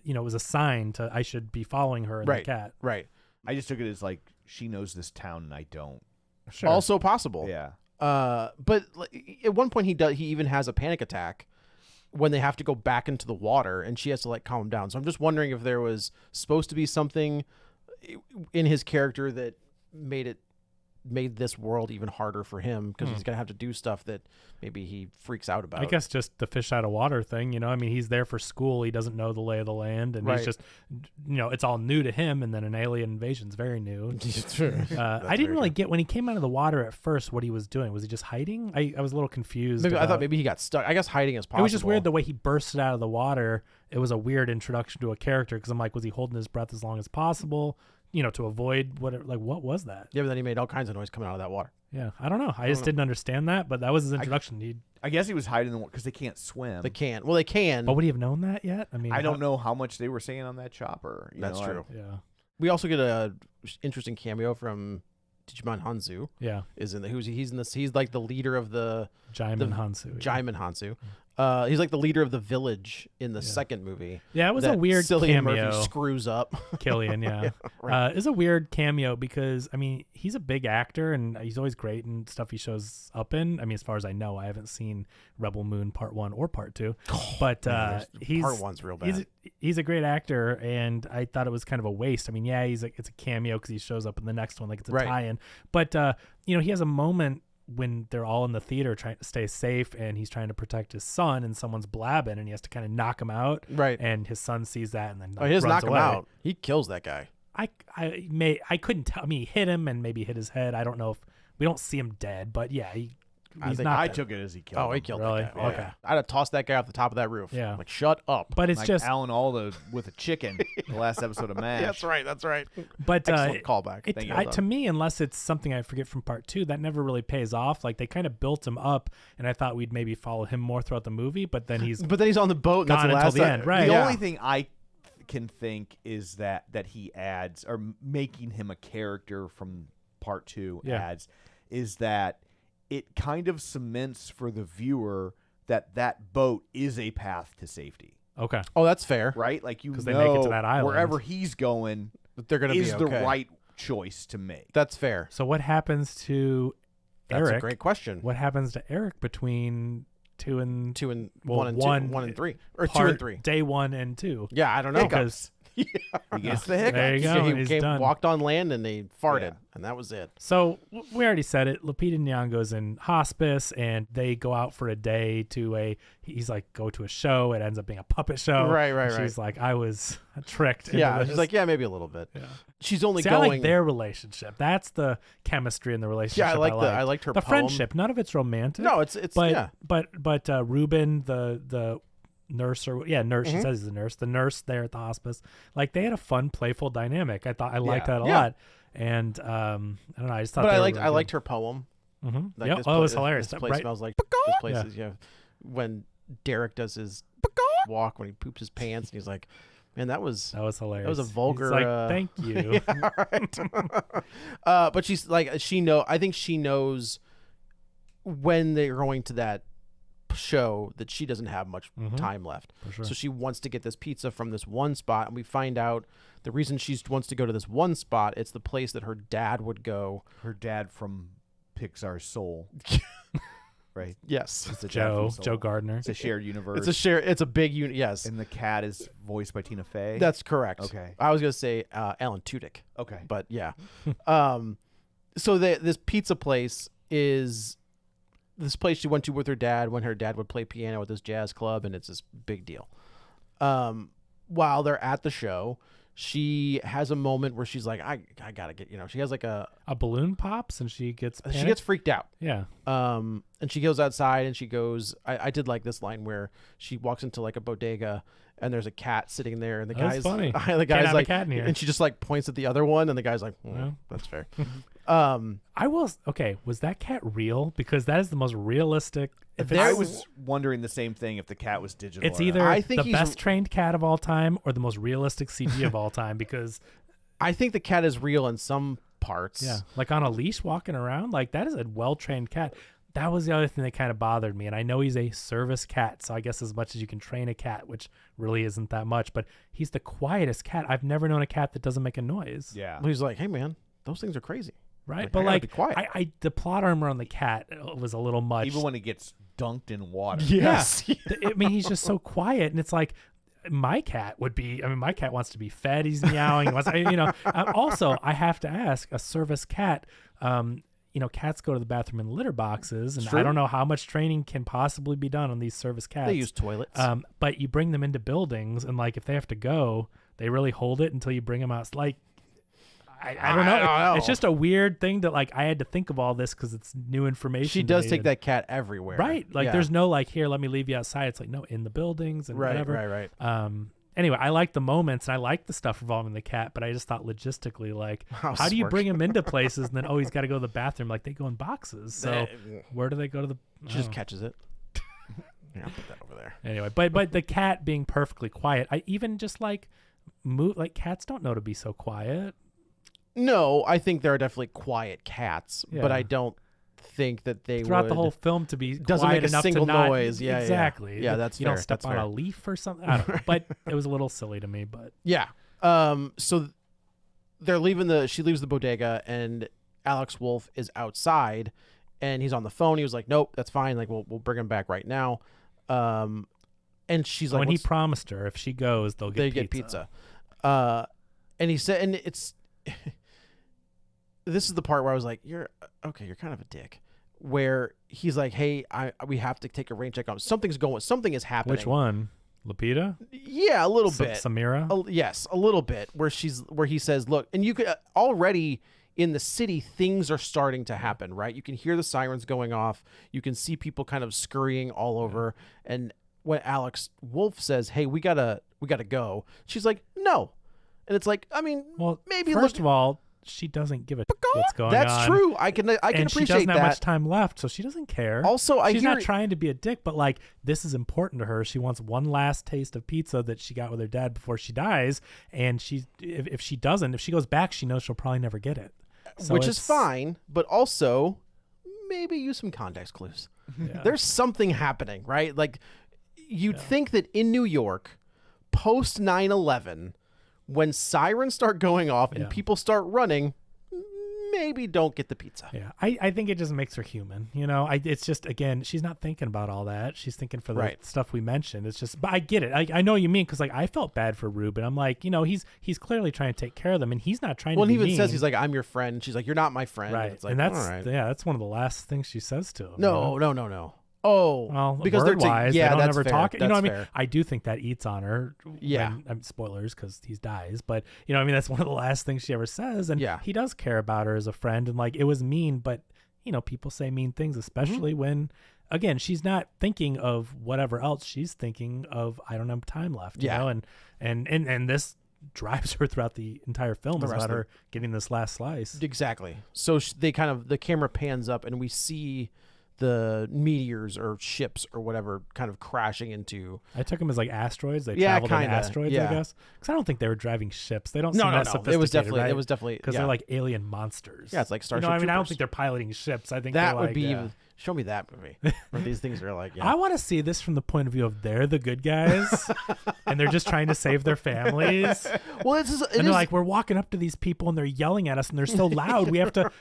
was a sign to I should be following her and Right. the cat. right. I just took it as like she knows this town and I don't. Sure. Also possible. Yeah. But like, at one point he even has a panic attack when they have to go back into the water and she has to like calm him down. So I'm just wondering if there was supposed to be something in his character that made this world even harder for him because he's gonna have to do stuff that maybe he freaks out about. I guess just the fish out of water thing, I mean, he's there for school. He doesn't know the lay of the land, and Right. he's just, it's all new to him. And then an alien invasion's very new. Sure. I didn't really get when he came out of the water at first what he was doing. Was he just hiding? I was a little confused. Maybe I thought about- maybe he got stuck. I guess hiding is possible. It was just weird the way he bursted out of the water. It was a weird introduction to a character because I'm like, was he holding his breath as long as possible? To avoid what was that? Yeah, but then he made all kinds of noise coming out of that water. Yeah, I don't know. I just didn't understand that, but that was his introduction. I guess he was hiding in the because they can't swim. They can. Well, they can. But would he have known that yet? I mean, I don't know how much they were saying on that chopper. That's true. Yeah, We also get a interesting cameo from Djimon Hounsou. yeah. He's like the leader of the Djimon Hounsou. Djimon Hounsou. He's like the leader of the village in the second movie. Yeah, it was a that weird Cillian cameo. Murphy screws up. Killian, yeah. right. It was a weird cameo because, I mean, he's a big actor and he's always great in stuff he shows up in. I mean, as far as I know, I haven't seen Rebel Moon Part 1 or Part 2. But he's Part 1's real bad. He's a great actor, and I thought it was kind of a waste. I mean, yeah, it's a cameo because he shows up in the next one, like it's a Right. tie-in. But, he has a moment when they're all in the theater trying to stay safe and he's trying to protect his son and someone's blabbing and he has to kind of knock him out. Right. And his son sees that and then He doesn't runs knock away. him out. He kills that guy. I couldn't tell. I mean, he hit him and maybe hit his head. I don't know if we don't see him dead, but yeah, he's not. I dead. took it as he killed. Oh, he him. killed Really? that guy. Okay. Yeah. I'd have tossed that guy off the top of that roof. Yeah. Like, shut up. But it's Like just. Alan Alda with a chicken. The last episode of MASH. That's right. But Excellent callback. It, Thank you. to me, unless it's something I forget from part 2, that never really pays off. Like they kind of built him up, and I thought we'd maybe follow him more throughout the movie. But then he's But then he's on the boat, and gone that's the until last the time. end, right? The Yeah. only thing I can think is that he adds, or making him a character from part 2 Yeah. adds, is that it kind of cements for the viewer that boat is a path to safety, okay. Oh, that's fair. right? Like 'Cause they make it to that island. wherever he's going But they're going to be is okay. the right choice to make. That's fair. So what happens to That's Eric? a great question. What happens to Eric between 2 and 2 and well, 1 and 2, one- 1 and 3, or 2 part- and 3. Day 1 and 2? Yeah, I don't know. Because He gets the hiccups. there you go. He he's came, done. walked on land and they farted, Yeah. and that was it. So we already said it. Lupita Nyong'o's in hospice, and they go out for a day to he's like, go to a show. It ends up being a puppet show. Right. And she's like, I was tricked. Yeah, into she's this. like, yeah, maybe a little bit. Yeah. She's only See, going. I like their relationship. That's the chemistry in the relationship. Yeah, I liked her the poem. friendship. None of it's romantic. No, it's but yeah. but Ruben, the nurse or nurse. Mm-hmm. She says he's a nurse. The nurse there at the hospice, like they had a fun, playful dynamic. I liked that a Yeah. lot. And I don't know. I just thought. But they I were liked really I good. liked her poem. Mm-hmm. Like Yep. this Oh, it pla- was hilarious. This place Right. smells like this place is when Derek does his walk when he poops his pants and he's like, man, that was hilarious. That was a He's vulgar. like, thank you. Yeah, right. But she's like, I think she knows when they're going to that show that she doesn't have much time left. For sure. So she wants to get this pizza from this one spot, and we find out the reason she wants to go to this one spot, it's the place that her dad would go. Her dad from Pixar's Soul. right? Yes. It's the dad from Soul. Joe Gardner. It's a shared universe. It's a big unit. Yes. And the cat is voiced by Tina Fey. That's correct. Okay. I was gonna say Alan Tudyk. Okay. But yeah. So this pizza place is this place she went to with her dad when her dad would play piano at this jazz club, and it's this big deal. While they're at the show, she has a moment where she's like, I gotta get, she has like a balloon pops and she gets freaked out. Yeah. And she goes outside and she goes, I did like this line where she walks into like a bodega and there's a cat sitting there and the That's guy's funny. the guy's have like, a cat in here. and she just like points at the other one and the guy's like, that's fair. Was that cat real? Because that is the most realistic. I was wondering the same thing if the cat was digital. It's or either not. I think the best trained cat of all time or the most realistic CG of all time. Because I think the cat is real in some parts. yeah, like on a leash walking around, like that is a well trained cat. That was the other thing that kind of bothered me. And I know he's a service cat, so I guess as much as you can train a cat, which really isn't that much, but he's the quietest cat. I've never known a cat that doesn't make a noise. Yeah. He's like, hey man, those things are crazy. Right. Like, but I gotta like be quiet. I the plot armor on the cat was a little much. Even when it gets dunked in water. Yes. Yeah. I mean, he's just so quiet, and it's like my cat would be. I mean, my cat wants to be fed. He's meowing. He wants, also, I have to ask, a service cat. Cats go to the bathroom in litter boxes, and I don't know how much training can possibly be done on these service cats. They use toilets. But you bring them into buildings, and like if they have to go, they really hold it until you bring them out. It's like. I don't know. It's just a weird thing that like I had to think of all this because it's new information. She does take that cat everywhere. Right. Like yeah. there's no like, here, let me leave you outside. It's like, no, in the buildings and whatever. Right. Anyway, I like the moments and I like the stuff involving the cat, but I just thought logistically, like, how do you bring him into places and then, he's got to go to the bathroom? Like they go in boxes. So where do they go to the... She just catches it. Yeah, I'll put that over there. Anyway, but the cat being perfectly quiet, I even just like cats don't know to be so quiet. No, I think there are definitely quiet cats, but I don't think that they throughout would. the whole film to be doesn't quiet make a enough single to not, noise. Yeah, exactly. Yeah, that's you fair. don't step that's on fair. a leaf or something. I don't know, but it was a little silly to me. But yeah. So they're leaving she leaves the bodega, and Alex Wolff is outside, and he's on the phone. He was like, "Nope, that's fine. Like we'll bring him back right now." And she's like, when he promised her if she goes, they get pizza. And he said, and it's. This is the part where I was like, you're kind of a dick. Where he's like, hey, we have to take a rain check on something is happening. Which one? Lupita? Yeah, a little bit. Samira? Yes, a little bit. Where he says, look, and you could already in the city, things are starting to happen, right? You can hear the sirens going off. You can see people kind of scurrying all over. And when Alex Wolff says, hey, we gotta go, she's like, no. And it's like, I mean, maybe first of all, she doesn't give a what's going on. That's true. I can appreciate that. She doesn't have much time left, so she doesn't care. Also, she's not trying to be a dick, but like this is important to her. She wants one last taste of pizza that she got with her dad before she dies, and if she goes back, she knows she'll probably never get it. So which is fine, but also maybe use some context clues. Yeah. There's something happening, right? Like you'd think that in New York, post 9/11. When sirens start going off and people start running, maybe don't get the pizza. Yeah, I think it just makes her human. It's just, again, she's not thinking about all that. She's thinking for the stuff we mentioned. It's just, but I get it. I know what you mean, because like I felt bad for Ruben. I'm like, he's clearly trying to take care of them, and he's not trying to be he even mean. says, he's like, I'm your friend. And she's like, you're not my friend. Right. And it's like, and that's, all right. that's one of the last things she says to him. No. Oh, well, because they're wise, they don't that's ever fair. talk. That's I mean, fair. I do think that eats on her. Yeah. Spoilers because he dies, but that's one of the last things she ever says. And he does care about her as a friend, and like it was mean, but people say mean things, especially when, again, she's not thinking of whatever else. She's thinking of I don't have time left. You know, and this drives her throughout the entire film is about her getting this last slice. Exactly. So the camera pans up and we see the meteors or ships or whatever kind of crashing into. I took them as like asteroids. They traveled in asteroids, I guess. Because I don't think they were driving ships. They don't seem that sophisticated, It was definitely because they're like alien monsters. Yeah, it's like Starship I mean, I don't Troopers. think they're piloting ships. I think that they're would like, be Show me that movie. Where these things are like, I want to see this from the point of view of they're the good guys and they're just trying to save their families. Well, and they're like, we're walking up to these people and they're yelling at us and they're so loud. We have to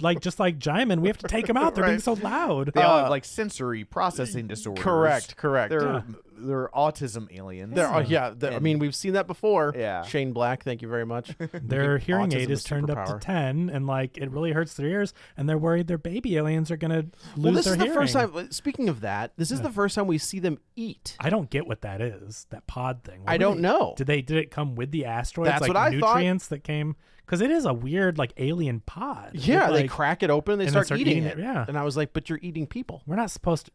like, just like Djimon, we have to take them out. They're being so loud. They all have like sensory processing disorders. Correct. They're autism aliens. I mean, we've seen that before. Yeah. Shane Black, thank you very much. Their hearing aid is turned up to 10 and like it really hurts their ears and they're worried their baby aliens are going to lose this their is the hearing. first time. Speaking of that, this is the first time we see them eat. I don't get what that is. That pod thing. I don't know. Did it come with the asteroids? That's like what I thought. nutrients that came because it is a weird like alien pod. Yeah, they they crack it open and they start eating it. Yeah, and I was like, but you're eating people. we're not supposed to.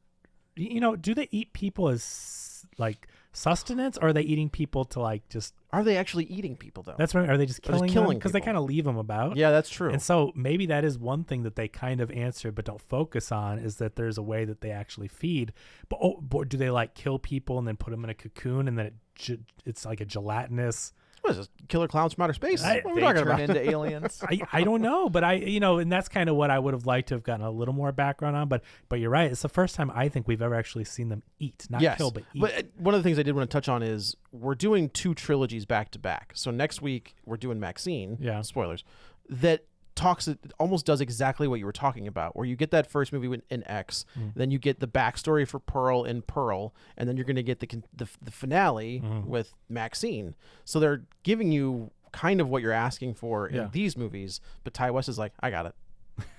Do they eat people as like sustenance, or are they eating people to like just? Are they actually eating people though? That's right. Are they just killing them? Because they people. kind of leave them about. Yeah, that's true. And so maybe that is one thing that they kind of answer but don't focus on is that there's a way that they actually feed. But do they like kill people and then put them in a cocoon and then it's like a gelatinous? What is this? Killer clowns from outer space? What are we They talking turn about? into aliens. I don't know, but and that's kind of what I would have liked to have gotten a little more background on. But you're right. It's the first time I think we've ever actually seen them eat, not kill, but eat. But one of the things I did want to touch on is we're doing 2 trilogies back to back. So next week we're doing Maxine. Yeah. Spoilers. That almost does exactly what you were talking about, where you get that first movie in X, then you get the backstory for Pearl in Pearl, and then you're going to get the finale with Maxine. So they're giving you kind of what you're asking for in these movies, but Ty West is like, I got it.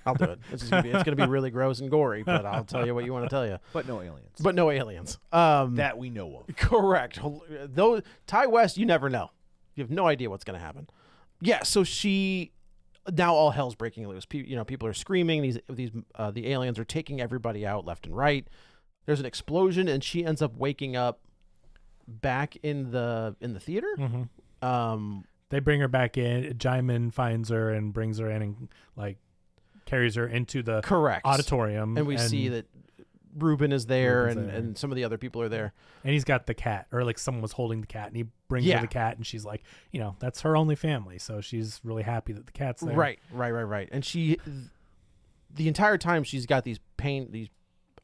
I'll do it. It's going to be really gross and gory, but I'll tell you what you want to tell you. But no aliens. But no aliens. That we know of. Correct. Though Ty West, you never know. You have no idea what's going to happen. Yeah. So now all hell's breaking loose. People are screaming. The aliens are taking everybody out left and right. There's an explosion, and she ends up waking up back in the theater. They bring her back in. Djimon finds her and brings her in and like carries her into the auditorium. And we see that Ruben is there, Ruben's there. and some of the other people are there. And he's got the cat, or like someone was holding the cat, and he brings her the cat, and she's like, that's her only family, so she's really happy that the cat's there. Right. And she, the entire time, she's got these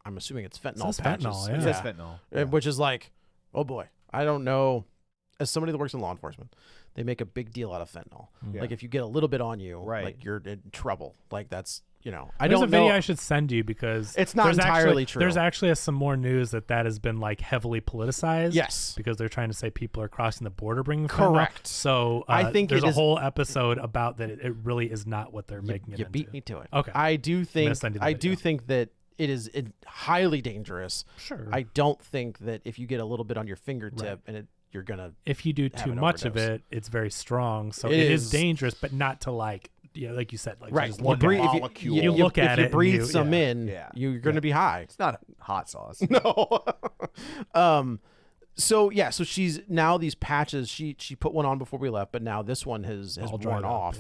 I'm assuming it's fentanyl patches. Fentanyl, yeah. It says fentanyl. Which is like, oh boy, I don't know. As somebody that works in law enforcement, they make a big deal out of fentanyl. Yeah. Like if you get a little bit on you, Right. like you're in trouble. Like that's, There's a video I should send you because it's not there's entirely actually, true. There's actually some more news that has been like heavily politicized. Yes. Because they're trying to say people are crossing the border bringing Correct. fentanyl. So I think there's a whole episode about that. It really is not what they're making it You into. beat me to it. Okay. I do think video. that it is highly dangerous. Sure. I don't think that if you get a little bit on your fingertip and you're gonna. If you do too much of it, it's very strong. So it is dangerous, but not to like like you said, like Right. just You look breathe, at it. molecule. You look at if it you breathe and some in, Yeah. you're going to be high. It's not hot sauce. No. So she's now these patches. She put one on before we left, but now this one has All worn dried up, off.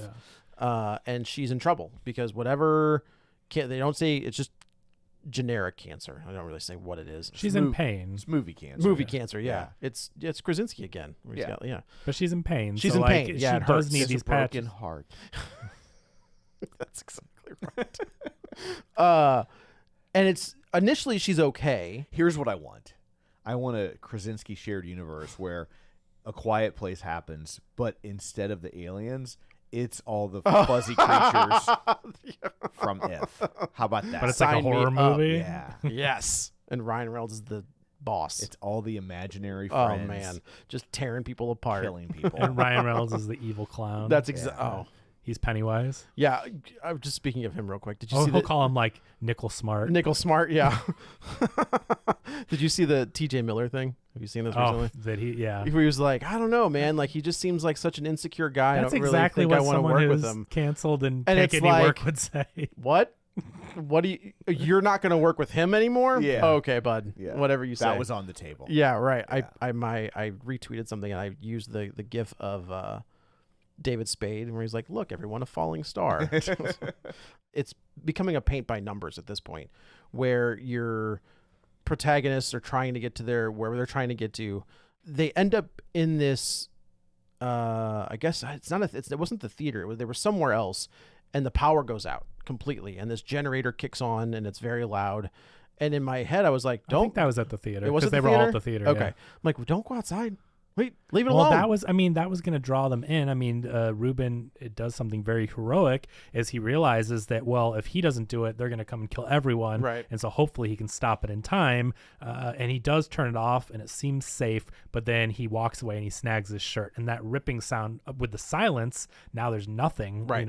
yeah. And she's in trouble because whatever. They don't say it's just generic cancer. I don't really say what it is. She's in pain, It's movie cancer. Movie cancer. Yeah. It's Krasinski again. Where he's Yeah. got- but she's in pain. She's so in like, pain. She Yeah, it does hurts. need It's these a broken patches. heart. That's exactly right. And it's initially she's okay. Here's what I want. I want a Krasinski shared universe where A Quiet Place happens, but instead of the aliens, it's all the fuzzy creatures from If. How about that? But it's like a Sign me horror up. movie. Yeah. Yes. And Ryan Reynolds is the boss. It's all the imaginary Oh friends man, just tearing people apart. killing people. And Ryan Reynolds is the evil clown. That's He's Pennywise. yeah. I'm just speaking of him real quick. Did you Oh, see he'll the call him like Nickel Smart. Nickel Smart? Yeah. Did you see the T.J. Miller thing? Have you seen this recently? That Where he was like, I don't know, man. Like he just seems like such an insecure guy. That's I don't exactly really think what I want to someone work with who's him. canceled and And can't it's get any work like- would say. What? What do you're not going to work with him anymore? Yeah. Okay, bud. Yeah. Whatever you say. That was on the table. Yeah, right. Yeah. I retweeted something and I used the gif of David Spade where he's like, "Look, everyone, a falling star." It's becoming a paint by numbers at this point, where your protagonists are trying to get to wherever they're trying to get to. They end up in this. I guess it wasn't the theater. They were somewhere else, and the power goes out completely, and this generator kicks on, and it's very loud. And in my head, I was like, I think that was at the theater. It was at they the were all theater? at the theater. Okay. Yeah. I'm like, well, don't go outside. Wait, leave it Well, alone. that was going to draw them in. I mean, Ruben, it does something very heroic as he realizes that, well, if he doesn't do it, they're going to come and kill everyone. Right. And so hopefully he can stop it in time. And he does turn it off and it seems safe, but then he walks away and he snags his shirt. And that ripping sound with the silence, now there's nothing, Right.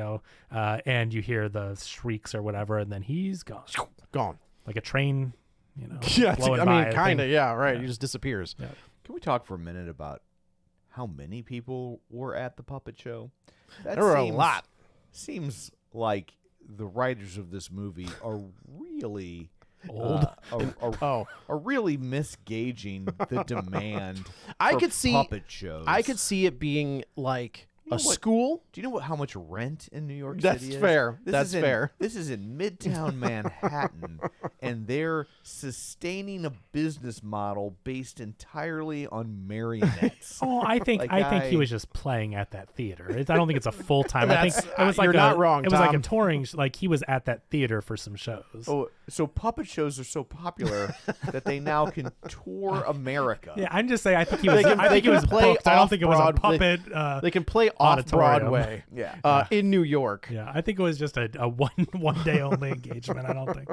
and you hear the shrieks or whatever, and then he's gone. Gone. Like a train, Yeah, blowing I by, mean, kind of. think. Yeah, right. Yeah. He just disappears. Yeah. Can we talk for a minute about how many people were at the puppet show? That There were a lot. Seems like the writers of this movie are really Old. are really misgauging the demand. I for could see- puppet shows. I could see it being like You know a what? school. Do you know how much rent in New York That's City is? fair. This That's is in- fair. This is in Midtown Manhattan, and they're sustaining a business model based entirely on marionettes. Oh, I think he was just playing at that theater. I don't think it's a full time. I think it was like you're not wrong, It was like a Tom. touring. Like he was at that theater for some shows. Oh, so puppet shows are so popular that they now can tour America. Yeah, I'm just saying. I think he was. They can- I they think he can was play booked. I don't think it was a off-Broadway. puppet. They can play off auditorium. Broadway. Yeah. In New York. Yeah, I think it was just a one day only engagement. I don't think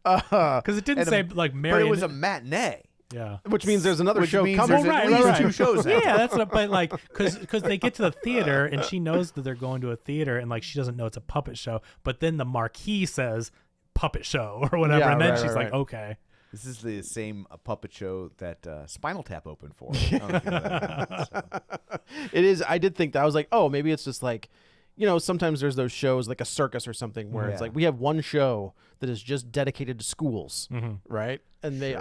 Uh, because it didn't And say a- like But Marion. it was a matinee. yeah. which means there's another Which show means coming. there's right, at least right. two shows. Yeah, after. that's what. But like, because they get to the theater and she knows that they're going to a theater and like she doesn't know it's a puppet show. But then the marquee says puppet show or whatever, Yeah, and then right, she's right, like, right. okay. This is the same puppet show that Spinal Tap opened for. I don't know if you know that. So- It is. I did think that. I was like, oh, maybe it's just like, sometimes there's those shows like a circus or something where it's Yeah. like we have one show that is just dedicated to schools, right? And they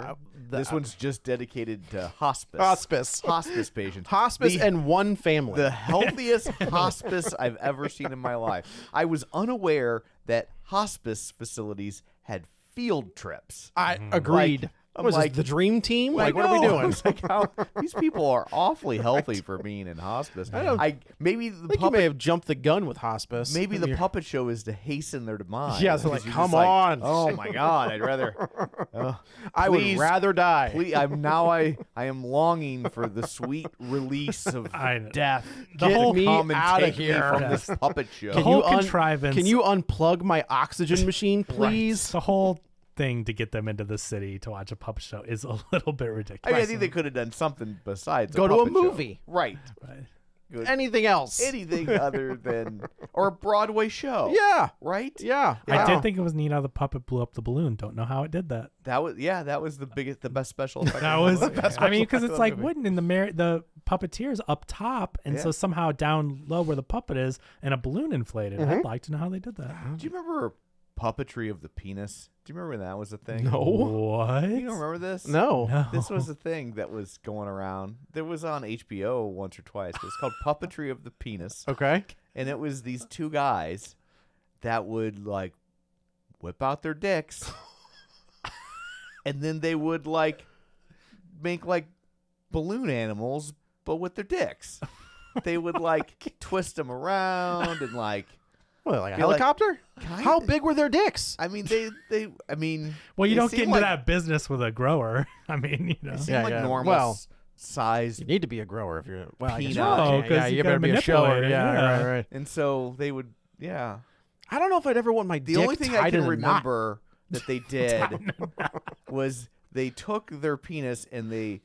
This one's just dedicated to hospice. Hospice patients. hospice, The- and one family. The healthiest hospice I've ever seen in my life. I was unaware that hospice facilities had field trips. I agreed. I'm Was like- this the dream team? Like, what I are we know. doing? It's like how these people are awfully healthy for being in hospice. Maybe the I think you puppet, may have jumped the gun with hospice. maybe the puppet show is to hasten their demise. Yeah, so like, Because you're come just like, on. oh my God, I'd rather. I would please- rather die. Please, I am longing for the sweet release of I know. death. The Get whole me Come and out of take me here. from Yes. this puppet show. The whole contrivance. Can you unplug my oxygen machine, please? the whole thing to get them into the city to watch a puppet show is a little bit I ridiculous. mean, I think they could have done something besides Go to a puppet show. movie. Right? Right. Good. Anything else? Anything other than or a Broadway show. Yeah. Right? Yeah. I Yeah. did think it was neat how the puppet blew up the balloon. Don't know how it did that. That was the best special effect. That was, I mean, because effect it's of like the movie. wouldn't in the puppeteer's up top, and so Yeah. somehow down low where the puppet is, and a balloon inflated. Mm-hmm. I'd like to know how they did that. Do you remember puppetry of the penis? Do you remember when that was a thing? No. What? You don't remember this? No. No. This was a thing that was going around. There was on HBO once or twice. It was called Puppetry of the Penis. Okay. And it was these two guys that would like whip out their dicks and then they would like make like balloon animals but with their dicks. They would like twist them around and like What, like a Be like, helicopter? kinda- How big were their dicks? I mean I mean Well, you they don't seem get into like, that business with a grower. I mean, They seem Yeah, like yeah. normal Well, sized You need to be a grower if you're. Well, I guess Peanut. you No, can. 'cause Yeah, you you gotta better be a shower. manipulate it, Yeah, yeah. right. and so they would yeah. I don't know if I'd ever want my The dick only thing I tied can in a knot. remember that they did was they took their penis and they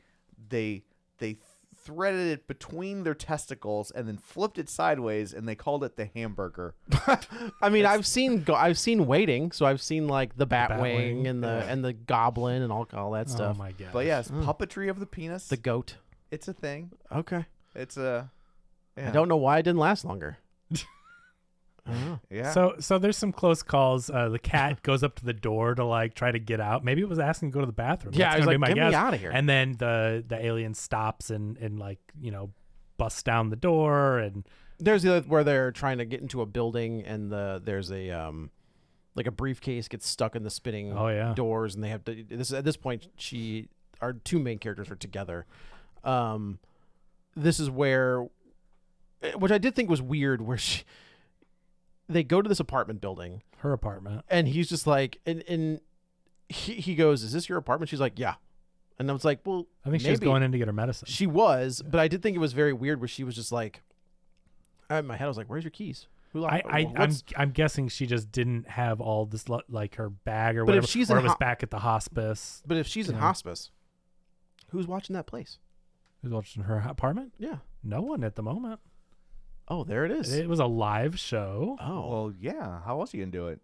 threaded it between their testicles and then flipped it sideways and they called it the hamburger. I mean, I've seen Waiting, so I've seen like the Batwing Batwing, and the yeah. and the Goblin and all that Oh stuff. my god. But yes, puppetry of the penis. The goat. It's a thing. Okay. It's a yeah. I don't know why it didn't last longer. I don't know. Yeah. So there's some close calls. The cat goes up to the door to like try to get out. Maybe it was asking to go to the bathroom. Yeah, That's I was gonna be like, my "Get me guess." outta here. And then the alien stops and like busts down the door and There's the other where they're trying to get into a building and there's a like a briefcase gets stuck in the spinning Oh, yeah. doors and they have to at this point our two main characters are together. This is where which I did think was weird where they go to this apartment building, Her apartment. and he's just like, and he goes, "Is this your apartment?" She's like, "Yeah." And I was like, "Well, I think she was maybe." going in to get her medicine. She was, but I did think it was very weird where she was just like, in my head, I was like, "Where's your keys? Who locked? I'm guessing she just didn't have all this like her bag or But if whatever, she's or in it was back at the hospice. But if she's in Yeah. hospice, who's watching that place? Who's watching her apartment? Yeah. No one at the moment. Oh, there it is. It was a live show. Oh, Well, yeah. How else are you gonna do it?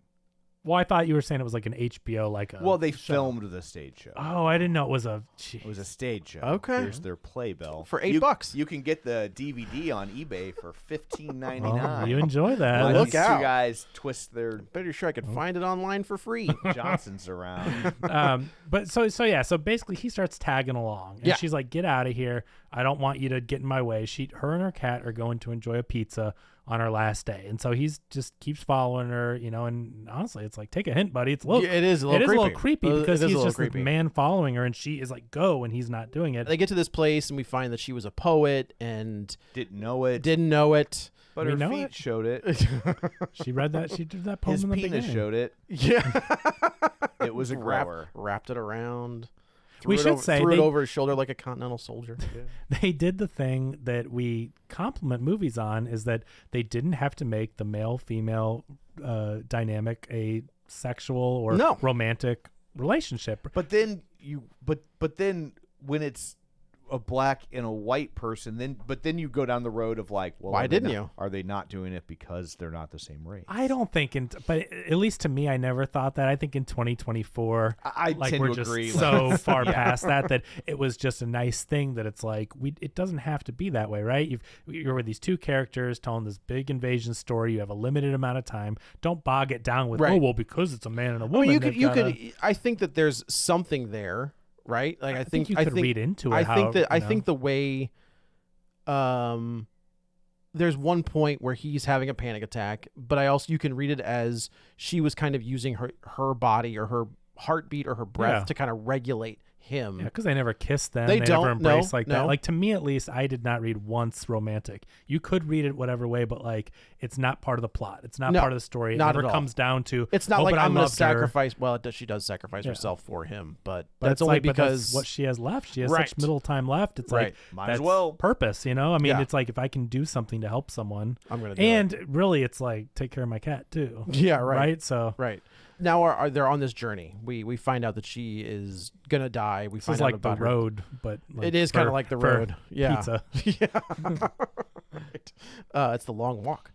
Well, I thought you were saying it was like an HBO, like a. Well, they show. filmed the stage show. Oh, I didn't know it was a. It was a stage show. Okay. Here's their playbill For $8. You can get the DVD on eBay for $15.99. Oh, you enjoy that. Well, While look these out. two guys twist their better sure I could find it online for free. Johnsons around. But so basically he starts tagging along, and Yeah. she's like, "Get out of here! I don't want you to get in my way." Her and her cat are going to enjoy a pizza on our last day, and so he's just keeps following her, and honestly, it's like, take a hint, buddy. It's a little, Yeah, it is a little creepy because It is he's a little just creepy. the man following her, and she is like, go, and he's not doing it. They get to this place and we find that she was a poet and Didn't know it, didn't know it. but We her know feet it. showed it. She read that. She did that poem His in the penis beginning. showed it. Yeah. It was a grower. Wrapped it around. We Threw it should over, say threw it they- over his shoulder like a continental soldier. They did the thing that we compliment movies on, is that they didn't have to make the male-female dynamic a sexual or No. romantic relationship. But then but then when it's a black and a white person, then you go down the road of like, well, Why didn't you? Are they not doing it because they're not the same race? I don't think, but at least to me, I never thought that. I think in 2024, I like tend we're to just agree. so far past that it was just a nice thing that it's like it doesn't have to be that way, right? You're with these two characters telling this big invasion story. You have a limited amount of time. Don't bog it down with, Right. oh well, because it's a man and a I woman. mean, they've you gotta- could. I think that there's something there, right? Like I think you could read into it. I think that I you know. think the way, there's one point where he's having a panic attack, but you can read it as she was kind of using her body or her heartbeat or her breath Yeah. to kind of regulate him. Yeah, because they never kissed them. They They don't, never embraced no, like no. that. Like, to me, at least, I did not read once romantic. You could read it whatever way, but like, it's not part of the plot. It's not No, part of the story. It not never at all. comes down to. It's not oh, like but I I'm going to loved her. sacrifice. Well, she does sacrifice Yeah. herself for him, but But that's it's only like, but that's because what she has left. She has Right. such middle time left. It's Right. like, Might as that's well. purpose. I mean, Yeah. it's like if I can do something to help someone, I'm going to do and it. really, it's like take care of my cat too. Yeah, right. So Right. Now are they're on this journey. We find out that she is gonna die. We this find is out like the about her. road, but like It is kind of for- like the for road. Yeah. Pizza. Yeah. Right. It's the long walk.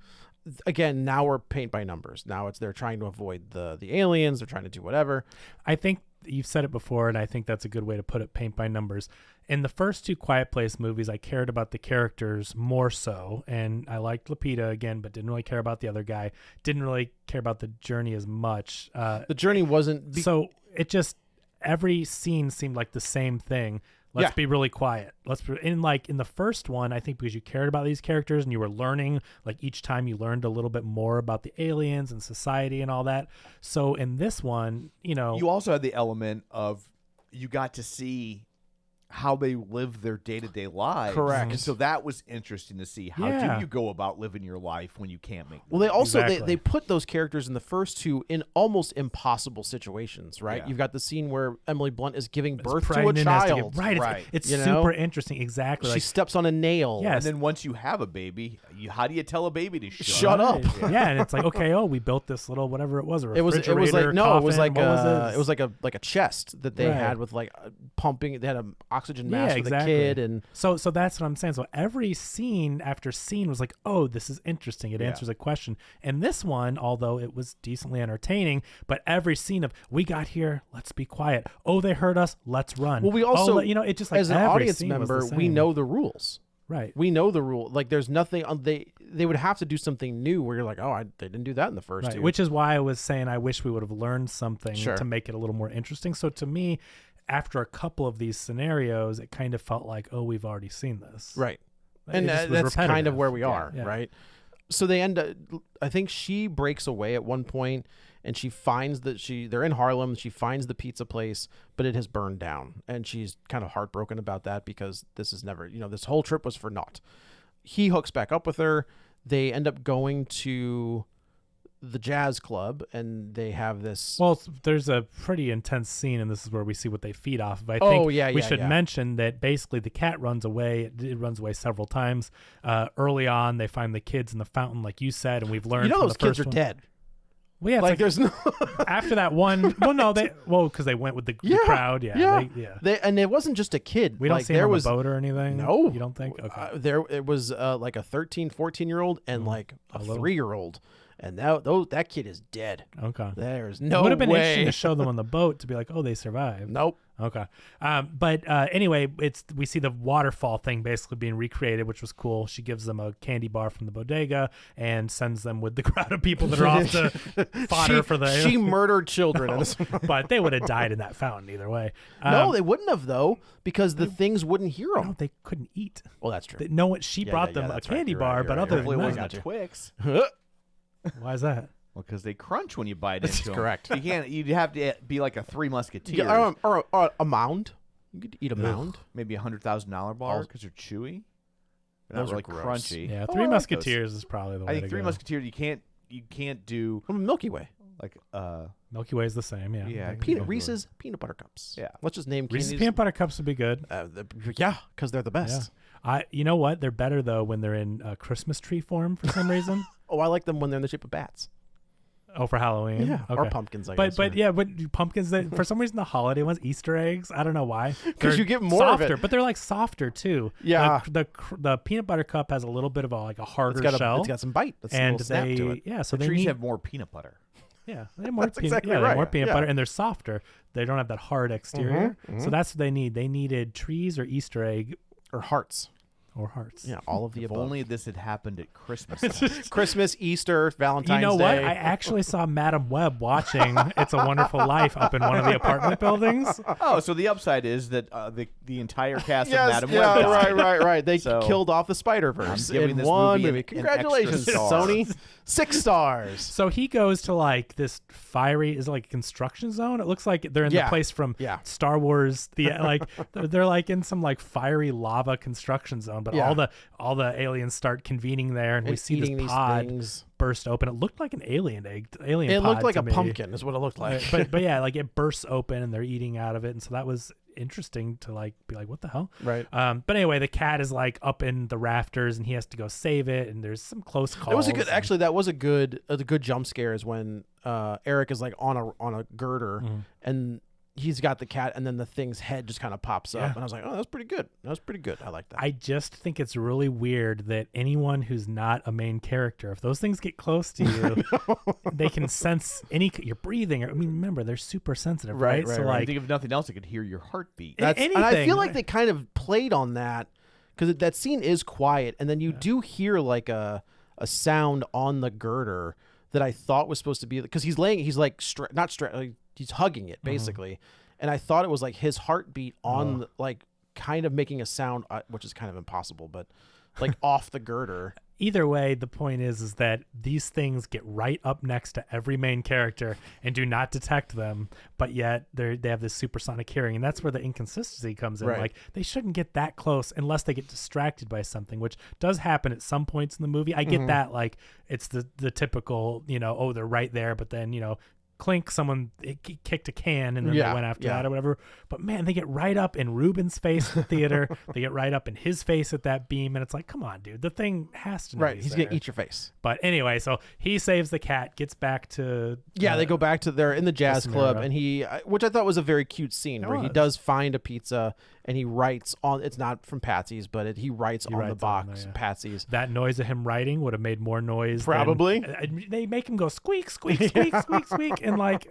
Again, now we're paint by numbers. Now they're trying to avoid the aliens. They're trying to do whatever. I think you've said it before, and I think that's a good way to put it, paint by numbers. In the first two Quiet Place movies, I cared about the characters more so, and I liked Lupita again, but didn't really care about the other guy. Didn't really care about the journey as much. The journey wasn't. So it just, every scene seemed like the same thing. Let's Yeah. be really quiet. In the first one, I think because you cared about these characters and you were learning, like each time you learned a little bit more about the aliens and society and all that. So in this one, You also had the element of you got to see how they live their day-to-day lives. Correct. And so that was interesting to see. How Yeah. do you go about living your life when you can't make Well, they also Exactly. they put those characters in the first two in almost impossible situations, right? Yeah. You've got the scene where Emily Blunt is giving It's birth to a pregnant, has to get- child. right. Right. It's You know? super interesting. Exactly. She Like, steps on a nail. Yeah. And then once you have a baby, how do you tell a baby to Shut up. right. Yeah, and it's like, okay, we built this little whatever it was. It was like refrigerator, no, it was coffin, like what was it was like a chest that they Right. had with like pumping. They had an oxygen Yeah, mask for exactly. the kid, and So that's what I'm saying. So every scene after scene was like, oh, this is interesting. It Yeah. answers a question. And this one, although it was decently entertaining, but every scene of, we got here, let's be quiet. Oh, they heard us, let's run. well, we Oh, also it just like as an every audience scene was the member, we same. know the rules. Right. We know the rule. Like, there's nothing. They would have to do something new where you're like, they didn't do that in the first Right. two. Which is why I was saying I wish we would have learned something Sure. to make it a little more interesting. So to me, after a couple of these scenarios, it kind of felt like, oh, we've already seen this. right. It And just was that's kind of repetitive. where we are, Yeah. right? So they end up. I think she breaks away at one point, and she finds that they're in Harlem. She finds the pizza place, but it has burned down, and she's kind of heartbroken about that because this is never. This whole trip was for naught. He hooks back up with her. They end up going to the jazz club, and they have this. Well, there's a pretty intense scene, and this is where we see what they feed off of. I Oh, think yeah, we yeah, should yeah. mention that basically the cat runs away. It runs away several times. Early on, they find the kids in the fountain, like you said, and we've learned You know from those the kids first are one. dead. Well, yeah, it's Like there's no. after that one. Well, no, because they went with the crowd. Yeah, And it wasn't just a kid. We don't like, see there him on was the boat or anything. No, you don't think? Okay. There it was like a 13, 14-year-old and like a little- 3-year-old, and that kid is dead. Okay. There's It no would have been way. interesting to show them on the boat to be like, oh, they survived. Nope. Okay. But anyway, we see the waterfall thing basically being recreated, which was cool. She gives them a candy bar from the bodega and sends them with the crowd of people that are off to fodder for the. She murdered children. in this- But they would have died in that fountain either way. No, they wouldn't have though, because the things wouldn't hear them. No, they couldn't eat. Well, that's true. No one. She brought them a that's right. candy You're right, bar, you're but right, other you're Hopefully it than wasn't that, a Twix. why is that? Well, because they crunch when you bite into them. correct. You can't. You'd have to be like a Three Musketeers. or a mound. You could eat a mound. Maybe $100,000 bar because they're chewy. They're not Those are really gross. crunchy. Yeah, Oh, Three I like Musketeers is probably the way those. I to think Three go. Musketeers. You can't do From Milky Way. like Milky Way is the same. Yeah. Yeah, They can Peanut go. Reese's peanut butter cups. Yeah. Let's just name Reese's candies. peanut butter cups would be good. Yeah, because they're the best. You know what? They're better though when they're in Christmas tree form for some reason. Oh, I like them when they're in the shape of bats. Oh, for Halloween. Yeah, or Okay. pumpkins. I But guess. but pumpkins. For some reason, the holiday ones, Easter eggs. I don't know why. 'Cause They're you get more of softer, it. but they're like softer too. Yeah. The peanut butter cup has a little bit of a harder shell. It's got some bite. That's a and little snap to it. so the they trees need have more peanut butter. yeah they have more That's peanut, exactly yeah, they have right. more peanut Yeah. butter, and they're softer. They don't have that hard exterior. Mhm, So that's what they need. They needed trees or Easter egg Or hearts. or hearts. Yeah, all of the If above. only this had happened at Christmas time. Christmas, Easter, You Valentine's know what? Day. I actually saw Madam Web watching It's a Wonderful Life up in one of the apartment buildings. Oh, so the upside is that the entire cast of Yes, Madam yeah, Web died. right. They So, killed off the Spider-Verse I'm giving in this one movie movie. an Congratulations, extra star. Sony. 6 stars. So he goes to like this fiery, is it like a construction zone? It looks like they're in the Yeah. place from Yeah. Star Wars. Like they're like in some like fiery lava construction zone, but Yeah. all the aliens start convening there, and we And see eating this these pod things. burst open. It looked like an alien egg. Alien. It pod looked like to a me. pumpkin is what it looked like. But yeah, like it bursts open and they're eating out of it, and so that was interesting to like be like, what the hell? Right. But anyway, the cat is like up in the rafters and he has to go save it, and there's some close calls. It was a good. and- Actually, that was a good jump scare. Is when Eric is like on a girder, Mm-hmm. and he's got the cat, and then the thing's head just kind of pops up, Yeah. and I was like, oh, that's pretty good. That was pretty good. I like that. I just think it's really weird that anyone who's not a main character, if those things get close to you, they can sense you're breathing. I mean, remember they're super sensitive, right? Right, So right. I like, think if nothing else, it could hear your heartbeat. That's- and I anything. feel like they kind of played on that because that scene is quiet, and then you do hear like a sound on the girder that I thought was supposed to be because he's like he's hugging it basically, and I thought it was like his heartbeat on the, like kind of making a sound, which is kind of impossible, but like off the girder. either way, the point is that these things get right up next to every main character and do not detect them, but yet they have this supersonic hearing, and that's where the inconsistency comes in. Right. Like they shouldn't get that close unless they get distracted by something, which does happen at some points in the movie. I get that, like it's the typical, oh, they're right there, but then clink, someone kicked a can and then they went after that or whatever. But man, they get right up in Ruben's face at the theater. They get right up in his face at that beam, and it's like, come on, dude, the thing has to know Right, he's there. gonna eat your face. But anyway, so he saves the cat, gets back to They go back to they're in the jazz club, scenario. and he, which I thought was a very cute scene, where he was. does find a pizza, and he writes on. It's not from Patsy's, but he writes on the writes on box there, yeah. Patsy's. That noise of him writing would have made more noise. Probably. They make him go squeak, squeak, squeak, squeak, squeak, and like,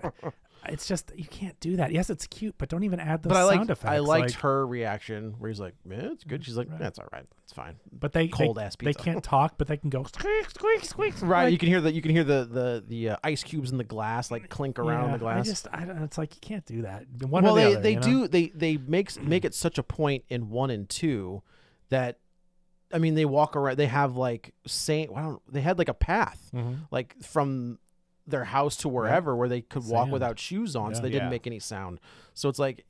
it's just you can't do that. Yes, it's cute, but don't even add those But sound effects. I liked like, her reaction, where he's like, "Yeah, it's good." She's like, Right. "That's all right, it's fine." But they Cold-ass They pizza. can't talk, but they can go squeak, squeak, squeak. Right, like, you can hear the ice cubes in the glass like clink around the glass. I don't. It's like you can't do that. One Well, or the they other, they you know? do they make it such a point in 1 and 2 that, I mean, they walk around. They have like they had like a path Mhm. like from their house to wherever where they could walk Sand. without shoes on, so Yeah. they didn't Yeah. make any sound. So it's like,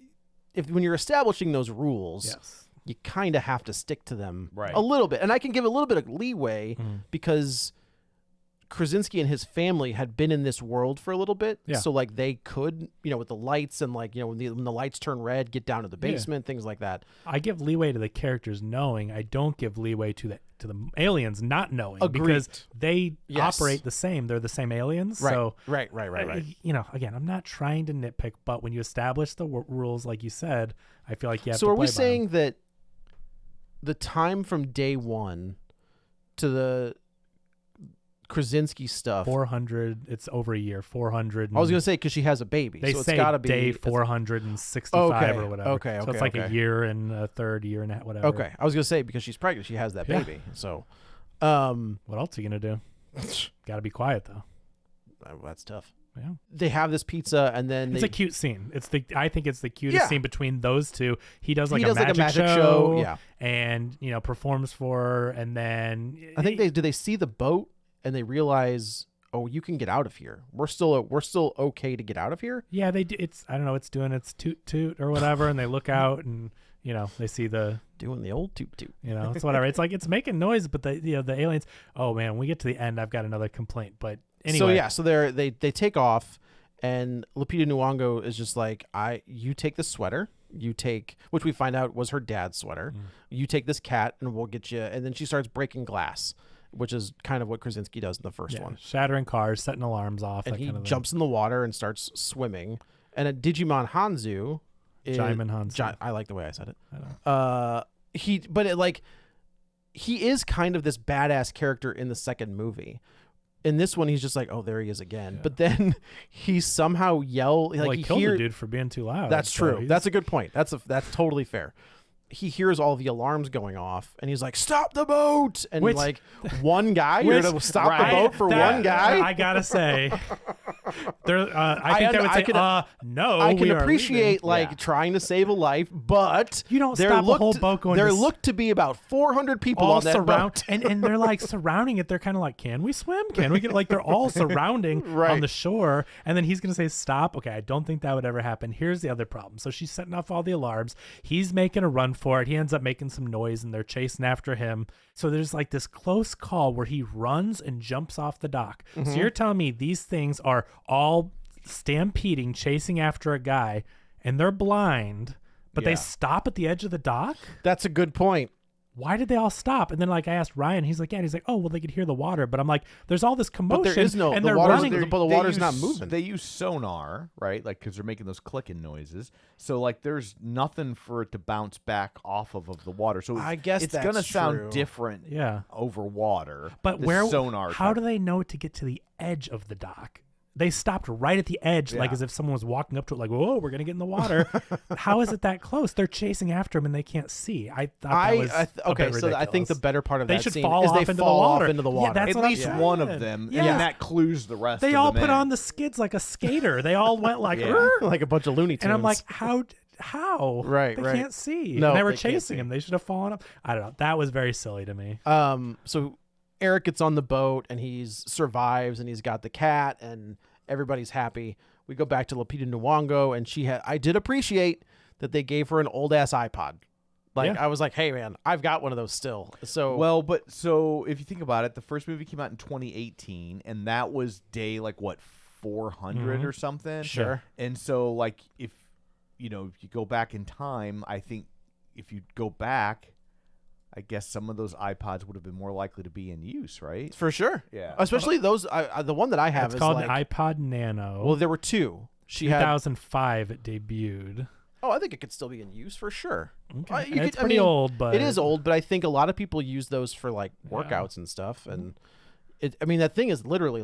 when you're establishing those rules, Yes. you kind of have to stick to them Right. a little bit. And I can give a little bit of leeway Mhm. because Krasinski and his family had been in this world for a little bit. Yeah. So like they could, with the lights and like, when the lights turn red, get down to the basement, things like that. I give leeway to the characters knowing. I don't give leeway to the aliens not knowing. Agreed. Because they operate the same. They're the same aliens. Right. So Right. Again, I'm not trying to nitpick, but when you establish the rules, like you said, I feel like you have to So are we play by saying them. that the time from day one to the Krasinski stuff, 400, it's over a year, 400. I was going to say because she has a baby. They so it's say got to be day 465 or whatever. Okay. So it's like a year and a third, year and a half, whatever. Okay. I was going to say because she's pregnant, she has that baby. So, what else are you going to do? Got to be quiet, though. That's tough. Yeah. They have this pizza and then It's a cute scene. I think it's the cutest scene between those two. He does like a magic show. Yeah. And, performs for her. And then I think they see the boat and they realize, oh, you can get out of here. We're still okay to get out of here. Yeah, they do. I don't know. It's doing its toot toot or whatever. And they look out and, they see doing the old toot toot. It's whatever. It's like it's making noise, but the aliens, oh man, when we get to the end, I've got another complaint. But anyway. So they take off and Lupita Nyong'o is just like, you take the sweater, which we find out was her dad's sweater. You take this cat and we'll get you. And then she starts breaking glass, which is kind of what Krasinski does in the first one. Shattering cars, setting alarms off. And that he kind of jumps in the water and starts swimming. And a Djimon Hounsou. Djimon Hounsou. I like the way I said it. I know. He is kind of this badass character in the second movie. In this one, he's just like, oh, there he is again. Yeah. But then he somehow he killed the dude for being too loud. That's true. That's a good point. That's totally fair. He hears all the alarms going off, and he's like, "Stop the boat!" And one guy, you're gonna stop the boat for one guy. I gotta say, I can appreciate trying to save a life, but you don't stop a whole boat going. There looked to be about 400 people on that boat, and they're like surrounding it. They're kind of like, "Can we swim? Can we get?" Like they're all surrounding on the shore, and then he's gonna say, "Stop." Okay, I don't think that would ever happen. Here's the other problem. So she's setting off all the alarms. He's making a run for it. He ends up making some noise and they're chasing after him. So there's like this close call where he runs and jumps off the dock. So you're telling me these things are all stampeding, chasing after a guy, and they're blind, but they stop at the edge of the dock? That's a good point. Why did they all stop? And then I asked Ryan, he's like, oh, well, they could hear the water. But I'm like, there's all this commotion. But there is no, and they're running, but the water's not moving. They use sonar, right? Like, because they're making those clicking noises. So there's nothing for it to bounce back off of the water. So I guess it's that's going to sound true. different over water. But sonar how do they know to get to the edge of the dock? They stopped right at the edge, like as if someone was walking up to it, like, whoa, we're going to get in the water. How is it that close? They're chasing after him and they can't see. I thought that was a bit ridiculous. So I think the better part of they that should scene fall is off they into fall the water. off into the water. Yeah, that's at least one of them, and that clues the rest They of all them put in. on the skids like a skater. They all went like, like a bunch of Looney Tunes. and I'm like, how? Right, they right. can't see. No, and they were they can't chasing see. him. They should have fallen up. I don't know. That was very silly to me. So Eric gets on the boat and he survives and he's got the cat and everybody's happy. We go back to Lupita Nyong'o and I did appreciate that they gave her an old ass iPod. I was like, hey man, I've got one of those still. So so if you think about it, the first movie came out in 2018 and that was day 400 or something. Sure. And so if you go back in time, I think if you go back, I guess some of those iPods would have been more likely to be in use, right? For sure. Yeah. Especially those. the one that I have it's is called an iPod Nano. Well, there were two. 2005 it debuted. Oh, I think it could still be in use for sure. Okay. It's pretty old, but it is old. But I think a lot of people use those for workouts and stuff. And that thing is literally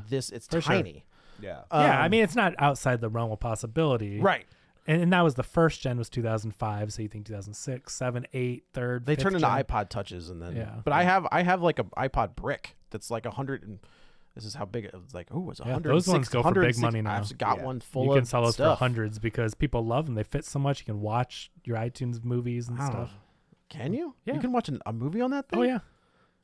this. It's for tiny. Sure. Yeah. I mean, it's not outside the realm of possibility, right? And that was the first gen was 2005. So you think 2006, 7, 8, third. They turned into gen. iPod touches and then. Yeah. But I have like an iPod brick that's like 100 and. This is how big it was. Like, oh, it's 100. Those ones go for big money now. I've got one full of You can sell those stuff. for hundreds because people love them. They fit so much. You can watch your iTunes movies and stuff. Can you? Yeah. You can watch a movie on that thing? Oh, yeah.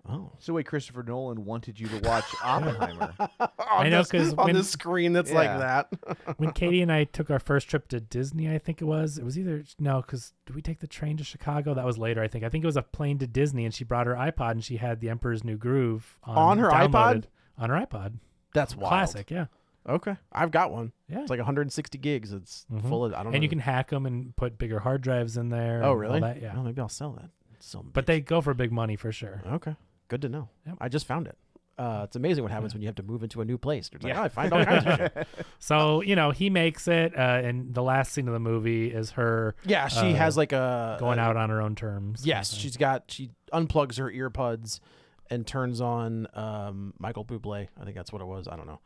Oh. So wait, Christopher Nolan wanted you to watch Oppenheimer. I know, because on the screen that's like that. When Katie and I took our first trip to Disney, I think it was either, no, because did we take the train to Chicago? That was later, I think. I think it was a plane to Disney, and she brought her iPod, and she had The Emperor's New Groove on her downloaded. iPod? on her iPod. That's wild. Classic, yeah. Okay, I've got one. Yeah. It's like 160 gigs. It's full of. I don't know. And you can hack them and put bigger hard drives in there. Oh, and really? all that, yeah. Oh, maybe I'll sell that. But they go for big money for sure. Okay, good to know. Yep. I just found it. It's amazing what happens when you have to move into a new place. It's like, I find all kinds of shit. So, he makes it, and the last scene of the movie is her. Yeah, she has like a going out on her own terms. Yes, she unplugs her earbuds and turns on Michael Bublé. I think that's what it was. I don't know.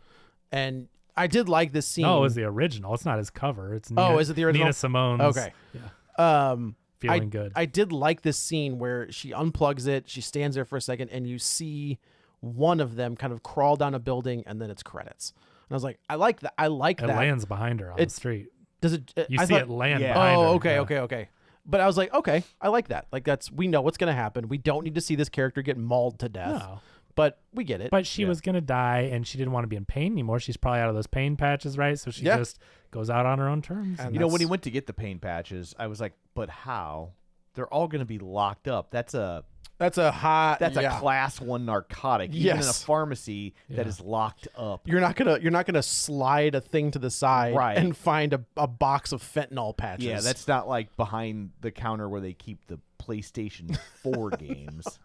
And I did like this scene. No, it was the original. It's not his cover. It's is it the original? Nina Simone's. Okay. Yeah. Feeling good. I did like this scene where she unplugs it. She stands there for a second, and you see one of them kind of crawl down a building, and then it's credits. And I was like, I like that. I like it that. It lands behind her on the street. Does it? You see it land behind her. Oh, okay, yeah. okay. But I was like, okay, I like that. Like we know what's going to happen. We don't need to see this character get mauled to death. No. But we get it. But she was going to die, and she didn't want to be in pain anymore. She's probably out of those pain patches, right? So she just goes out on her own terms. And when he went to get the pain patches, I was like, but how? They're all going to be locked up. That's a class 1 narcotic. Even in a pharmacy that is locked up. You're not gonna slide a thing to the side and find a box of fentanyl patches. Yeah, that's not like behind the counter where they keep the PlayStation 4 games.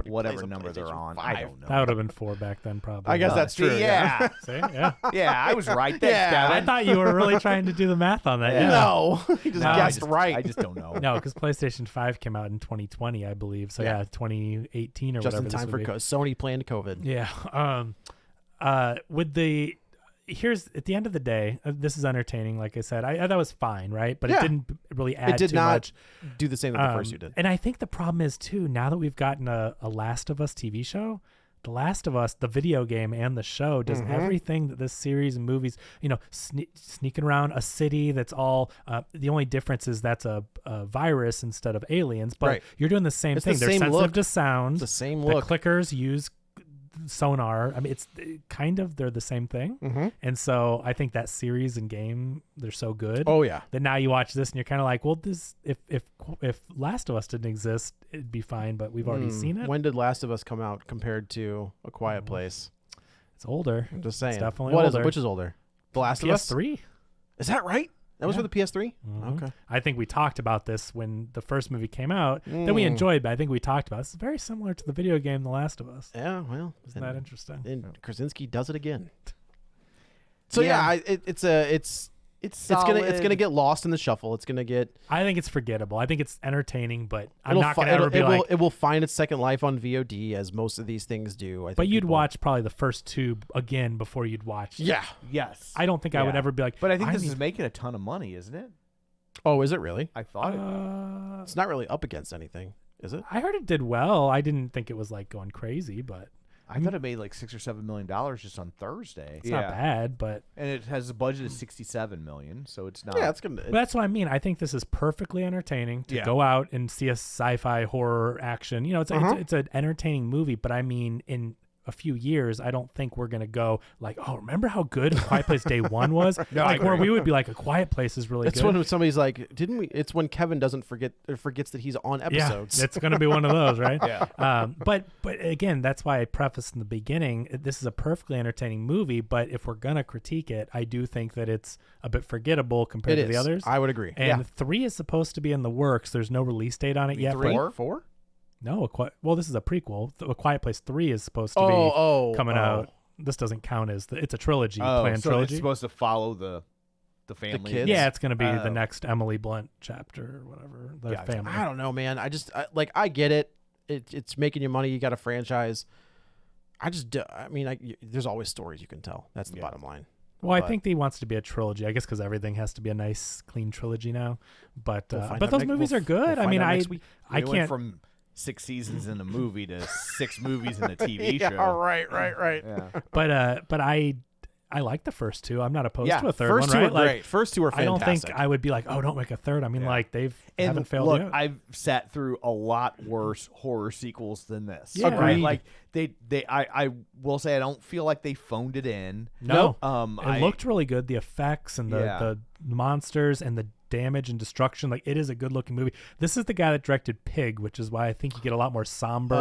Whatever number they're on. I don't know. That would have been 4 back then, probably. I guess that's true. Yeah. See? Yeah. Yeah, I was right. Thanks, Gavin. I thought you were really trying to do the math on that. Yeah. No, he just guessed right. I just don't know. No, because PlayStation 5 came out in 2020, I believe. So 2018 or just whatever. Just in time for Sony planned COVID. Yeah. Here's at the end of the day, this is entertaining. Like I said, I thought it was fine, right? But it didn't really add too much. Do the same that the first you did. And I think the problem is too, now that we've gotten a Last of Us TV show, The Last of Us, the video game and the show, does everything that this series and movies, sneaking around a city that's all, the only difference is that's a virus instead of aliens, but you're doing the same thing. They're sensitive to sound. It's the same look. The clickers use sonar. I mean, it's kind of, they're the same thing. And so I think that series and game, they're so good. Oh yeah. That now you watch this and you're kind of like, well, this, if Last of Us didn't exist, it'd be fine, but we've already seen it. When did Last of Us come out compared to A Quiet Place? It's older. I'm just saying. It's definitely older. Is it? Which is older? The Last of Us? PS3. Is that right? That was for the PS3? Okay. I think we talked about this when the first movie came out that we enjoyed, but I think we talked about it's very similar to the video game The Last of Us. Yeah, well. Isn't that interesting? And Krasinski does it again. So it's gonna get lost in the shuffle. It's gonna get. I think it's forgettable. I think it's entertaining, but I'm not gonna ever be like. It will find its second life on VOD, as most of these things do. I think but you'd watch probably the first 2 again before you'd watch. Yeah. Yes. I don't think I would ever be like. But I think this is making a ton of money, isn't it? Oh, is it really? I thought it's not really up against anything, is it? I heard it did well. I didn't think it was like going crazy, but. I thought it made like $6 or $7 million just on Thursday. It's not bad, but it has a budget of $67 million, so it's not. Yeah, it's gonna. But that's what I mean. I think this is perfectly entertaining to go out and see a sci-fi horror action. It's an entertaining movie, but I mean, in a few years, I don't think we're gonna go like, oh, remember how good A Quiet Place Day 1 was? No, like where we would be like, A Quiet Place is really good. It's when somebody's like, didn't we? It's when Kevin doesn't forgets that he's on episodes. Yeah, it's gonna be one of those, right? Yeah. But again, that's why I prefaced in the beginning, this is a perfectly entertaining movie. But if we're gonna critique it, I do think that it's a bit forgettable compared to the others. I would agree. And 3 is supposed to be in the works. There's no release date on it yet. 4? No, this is a prequel. A Quiet Place 3 is supposed to be coming out. This doesn't count as it's a trilogy, planned trilogy. It's supposed to follow the family. The kids? Yeah, it's going to be the next Emily Blunt chapter or whatever. The family. I don't know, man. I get it. It's making you money. You got a franchise. There's always stories you can tell. That's the bottom line. Well, I think he wants to be a trilogy. I guess because everything has to be a nice, clean trilogy now. But those movies are good. I mean, I can't from 6 seasons in the movie to 6 movies in the TV show. Yeah, right. Yeah. But I like the first 2. I'm not opposed to a third first one. Two Right? are great. First 2 are fantastic. I don't think I would be like, oh, don't make a third. I mean, like they haven't failed look, yet. I've sat through a lot worse horror sequels than this. Yeah. Right? Agreed. Like I will say I don't feel like they phoned it in. No. It looked really good. The effects and the monsters and the damage and destruction. Like, it is a good looking movie. This is the guy that directed Pig, which is why I think you get a lot more somber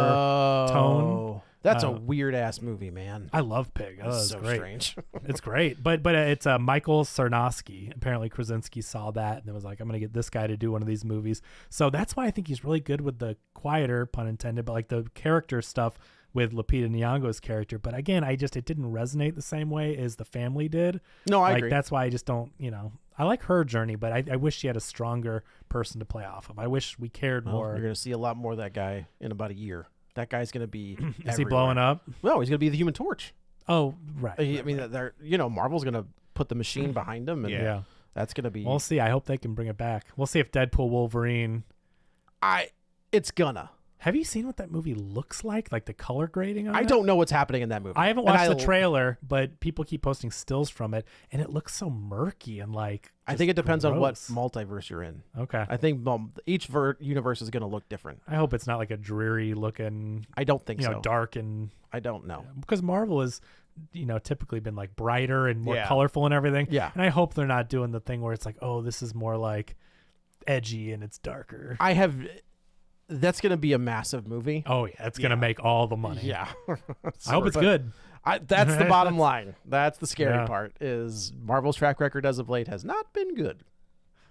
tone. That's a weird ass movie, man. I love Pig. Oh, That's it's so great. strange. It's great, but it's Michael Sarnoski. Apparently, Krasinski saw that and was like, "I'm gonna get this guy to do one of these movies." So that's why I think he's really good with the quieter, pun intended, but like the character stuff with Lupita Nyong'o's character. But again, it didn't resonate the same way as The Family did. No, I like, agree. That's why I just don't. I like her journey, but I wish she had a stronger person to play off of. I wish we cared Well, more. you're going to see a lot more of that guy in about a year. That guy's going to be Is he blowing up? No, he's going to be the Human Torch. Oh, right. I mean, they're Marvel's going to put the machine behind him, and Yeah. that's going to be. We'll see. I hope they can bring it back. We'll see if Deadpool Wolverine. It's gonna. Have you seen what that movie looks like? Like the color grading on it? I don't know what's happening in that movie. I haven't watched the trailer, but people keep posting stills from it, and it looks so murky and like. I think it depends on what gross. multiverse you're in. Okay. I think each universe is going to look different. I hope it's not like a dreary looking. I don't think so. Dark and. I don't know. Because Marvel has, typically been like brighter and more Yeah. colorful and everything. Yeah. And I hope they're not doing the thing where it's like, oh, this is more like edgy and it's darker. That's going to be a massive movie. Oh yeah, it's gonna make all the money. Yeah. I hope it's good. That's the bottom line. That's the scary Yeah. part. Is Marvel's track record as of late has not been good.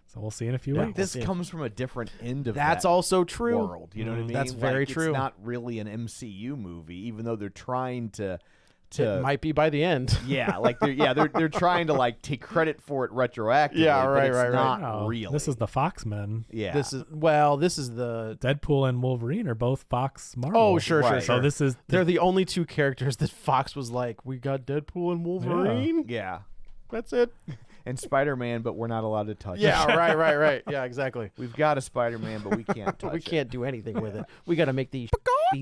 So we'll see in a few Yeah. weeks. This see. comes from a different end of That's that also true. world. You know what I mean? That's very Like, true. It's not really an MCU movie, even though they're trying to. It might be by the end. Yeah, like they're trying to like take credit for it retroactively. Yeah, but right, it's right, right. not Oh, really. This is the Fox men. yeah. This is the. Deadpool and Wolverine are both Fox Marvel. Oh, sure, Right. So this is They're the only two characters that Fox was like, we got Deadpool and Wolverine. yeah, That's it. and Spider-Man, but we're not allowed to touch. Yeah, it. right. Yeah, exactly. We've got a Spider-Man, but we can't touch. We can't do anything with it. We got to make these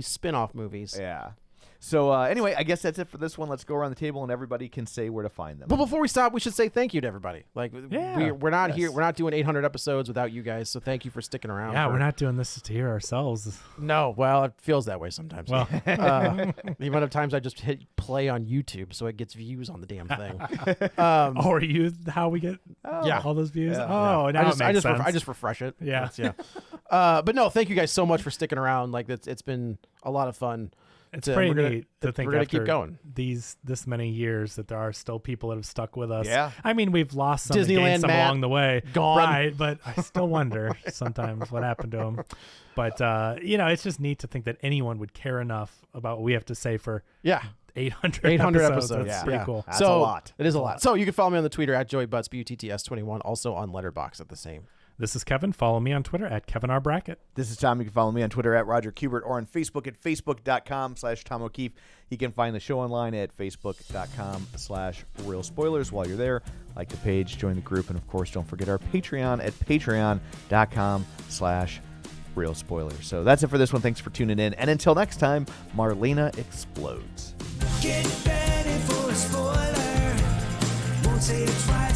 spin-off movies. it. Yeah. So anyway, I guess that's it for this one. Let's go around the table and everybody can say where to find them. But before we stop, we should say thank you to everybody. Like, Yeah. we're not here. Yes. We're not doing 800 episodes without you guys. So thank you for sticking around. Yeah, we're not doing this to hear ourselves. No, well, it feels that way sometimes. Well, The amount of times I just hit play on YouTube so it gets views on the damn thing. or are you how we get Yeah. all those views? Yeah. Oh, now it makes sense. I just refresh it. Yeah. But no, thank you guys so much for sticking around. Like it's been a lot of fun. It's So pretty we're gonna- neat to think we're gonna after keep going. this many years that there are still people that have stuck with us. Yeah. I mean, we've lost some and Disneyland gained some Matt, along the way. gone. Right, but I still wonder sometimes what happened to them. But, it's just neat to think that anyone would care enough about what we have to say for Yeah. 800 800 episodes. episodes. That's Yeah. pretty cool. That's a lot. It is a lot. So you can follow me on the Twitter at JoeyButts, BUTTS21, also on Letterboxd at the same. This is Kevin. Follow me on Twitter at Kevin R. Brackett. This is Tom. You can follow me on Twitter at Roger Kubert or on Facebook at facebook.com/Tom O'Keefe. You can find the show online at facebook.com/Real Spoilers. While you're there, like the page, join the group, and of course, don't forget our Patreon at patreon.com/Real Spoilers. So that's it for this one. Thanks for tuning in. And until next time, Marlena explodes. Get ready for a spoiler. Won't say it twice.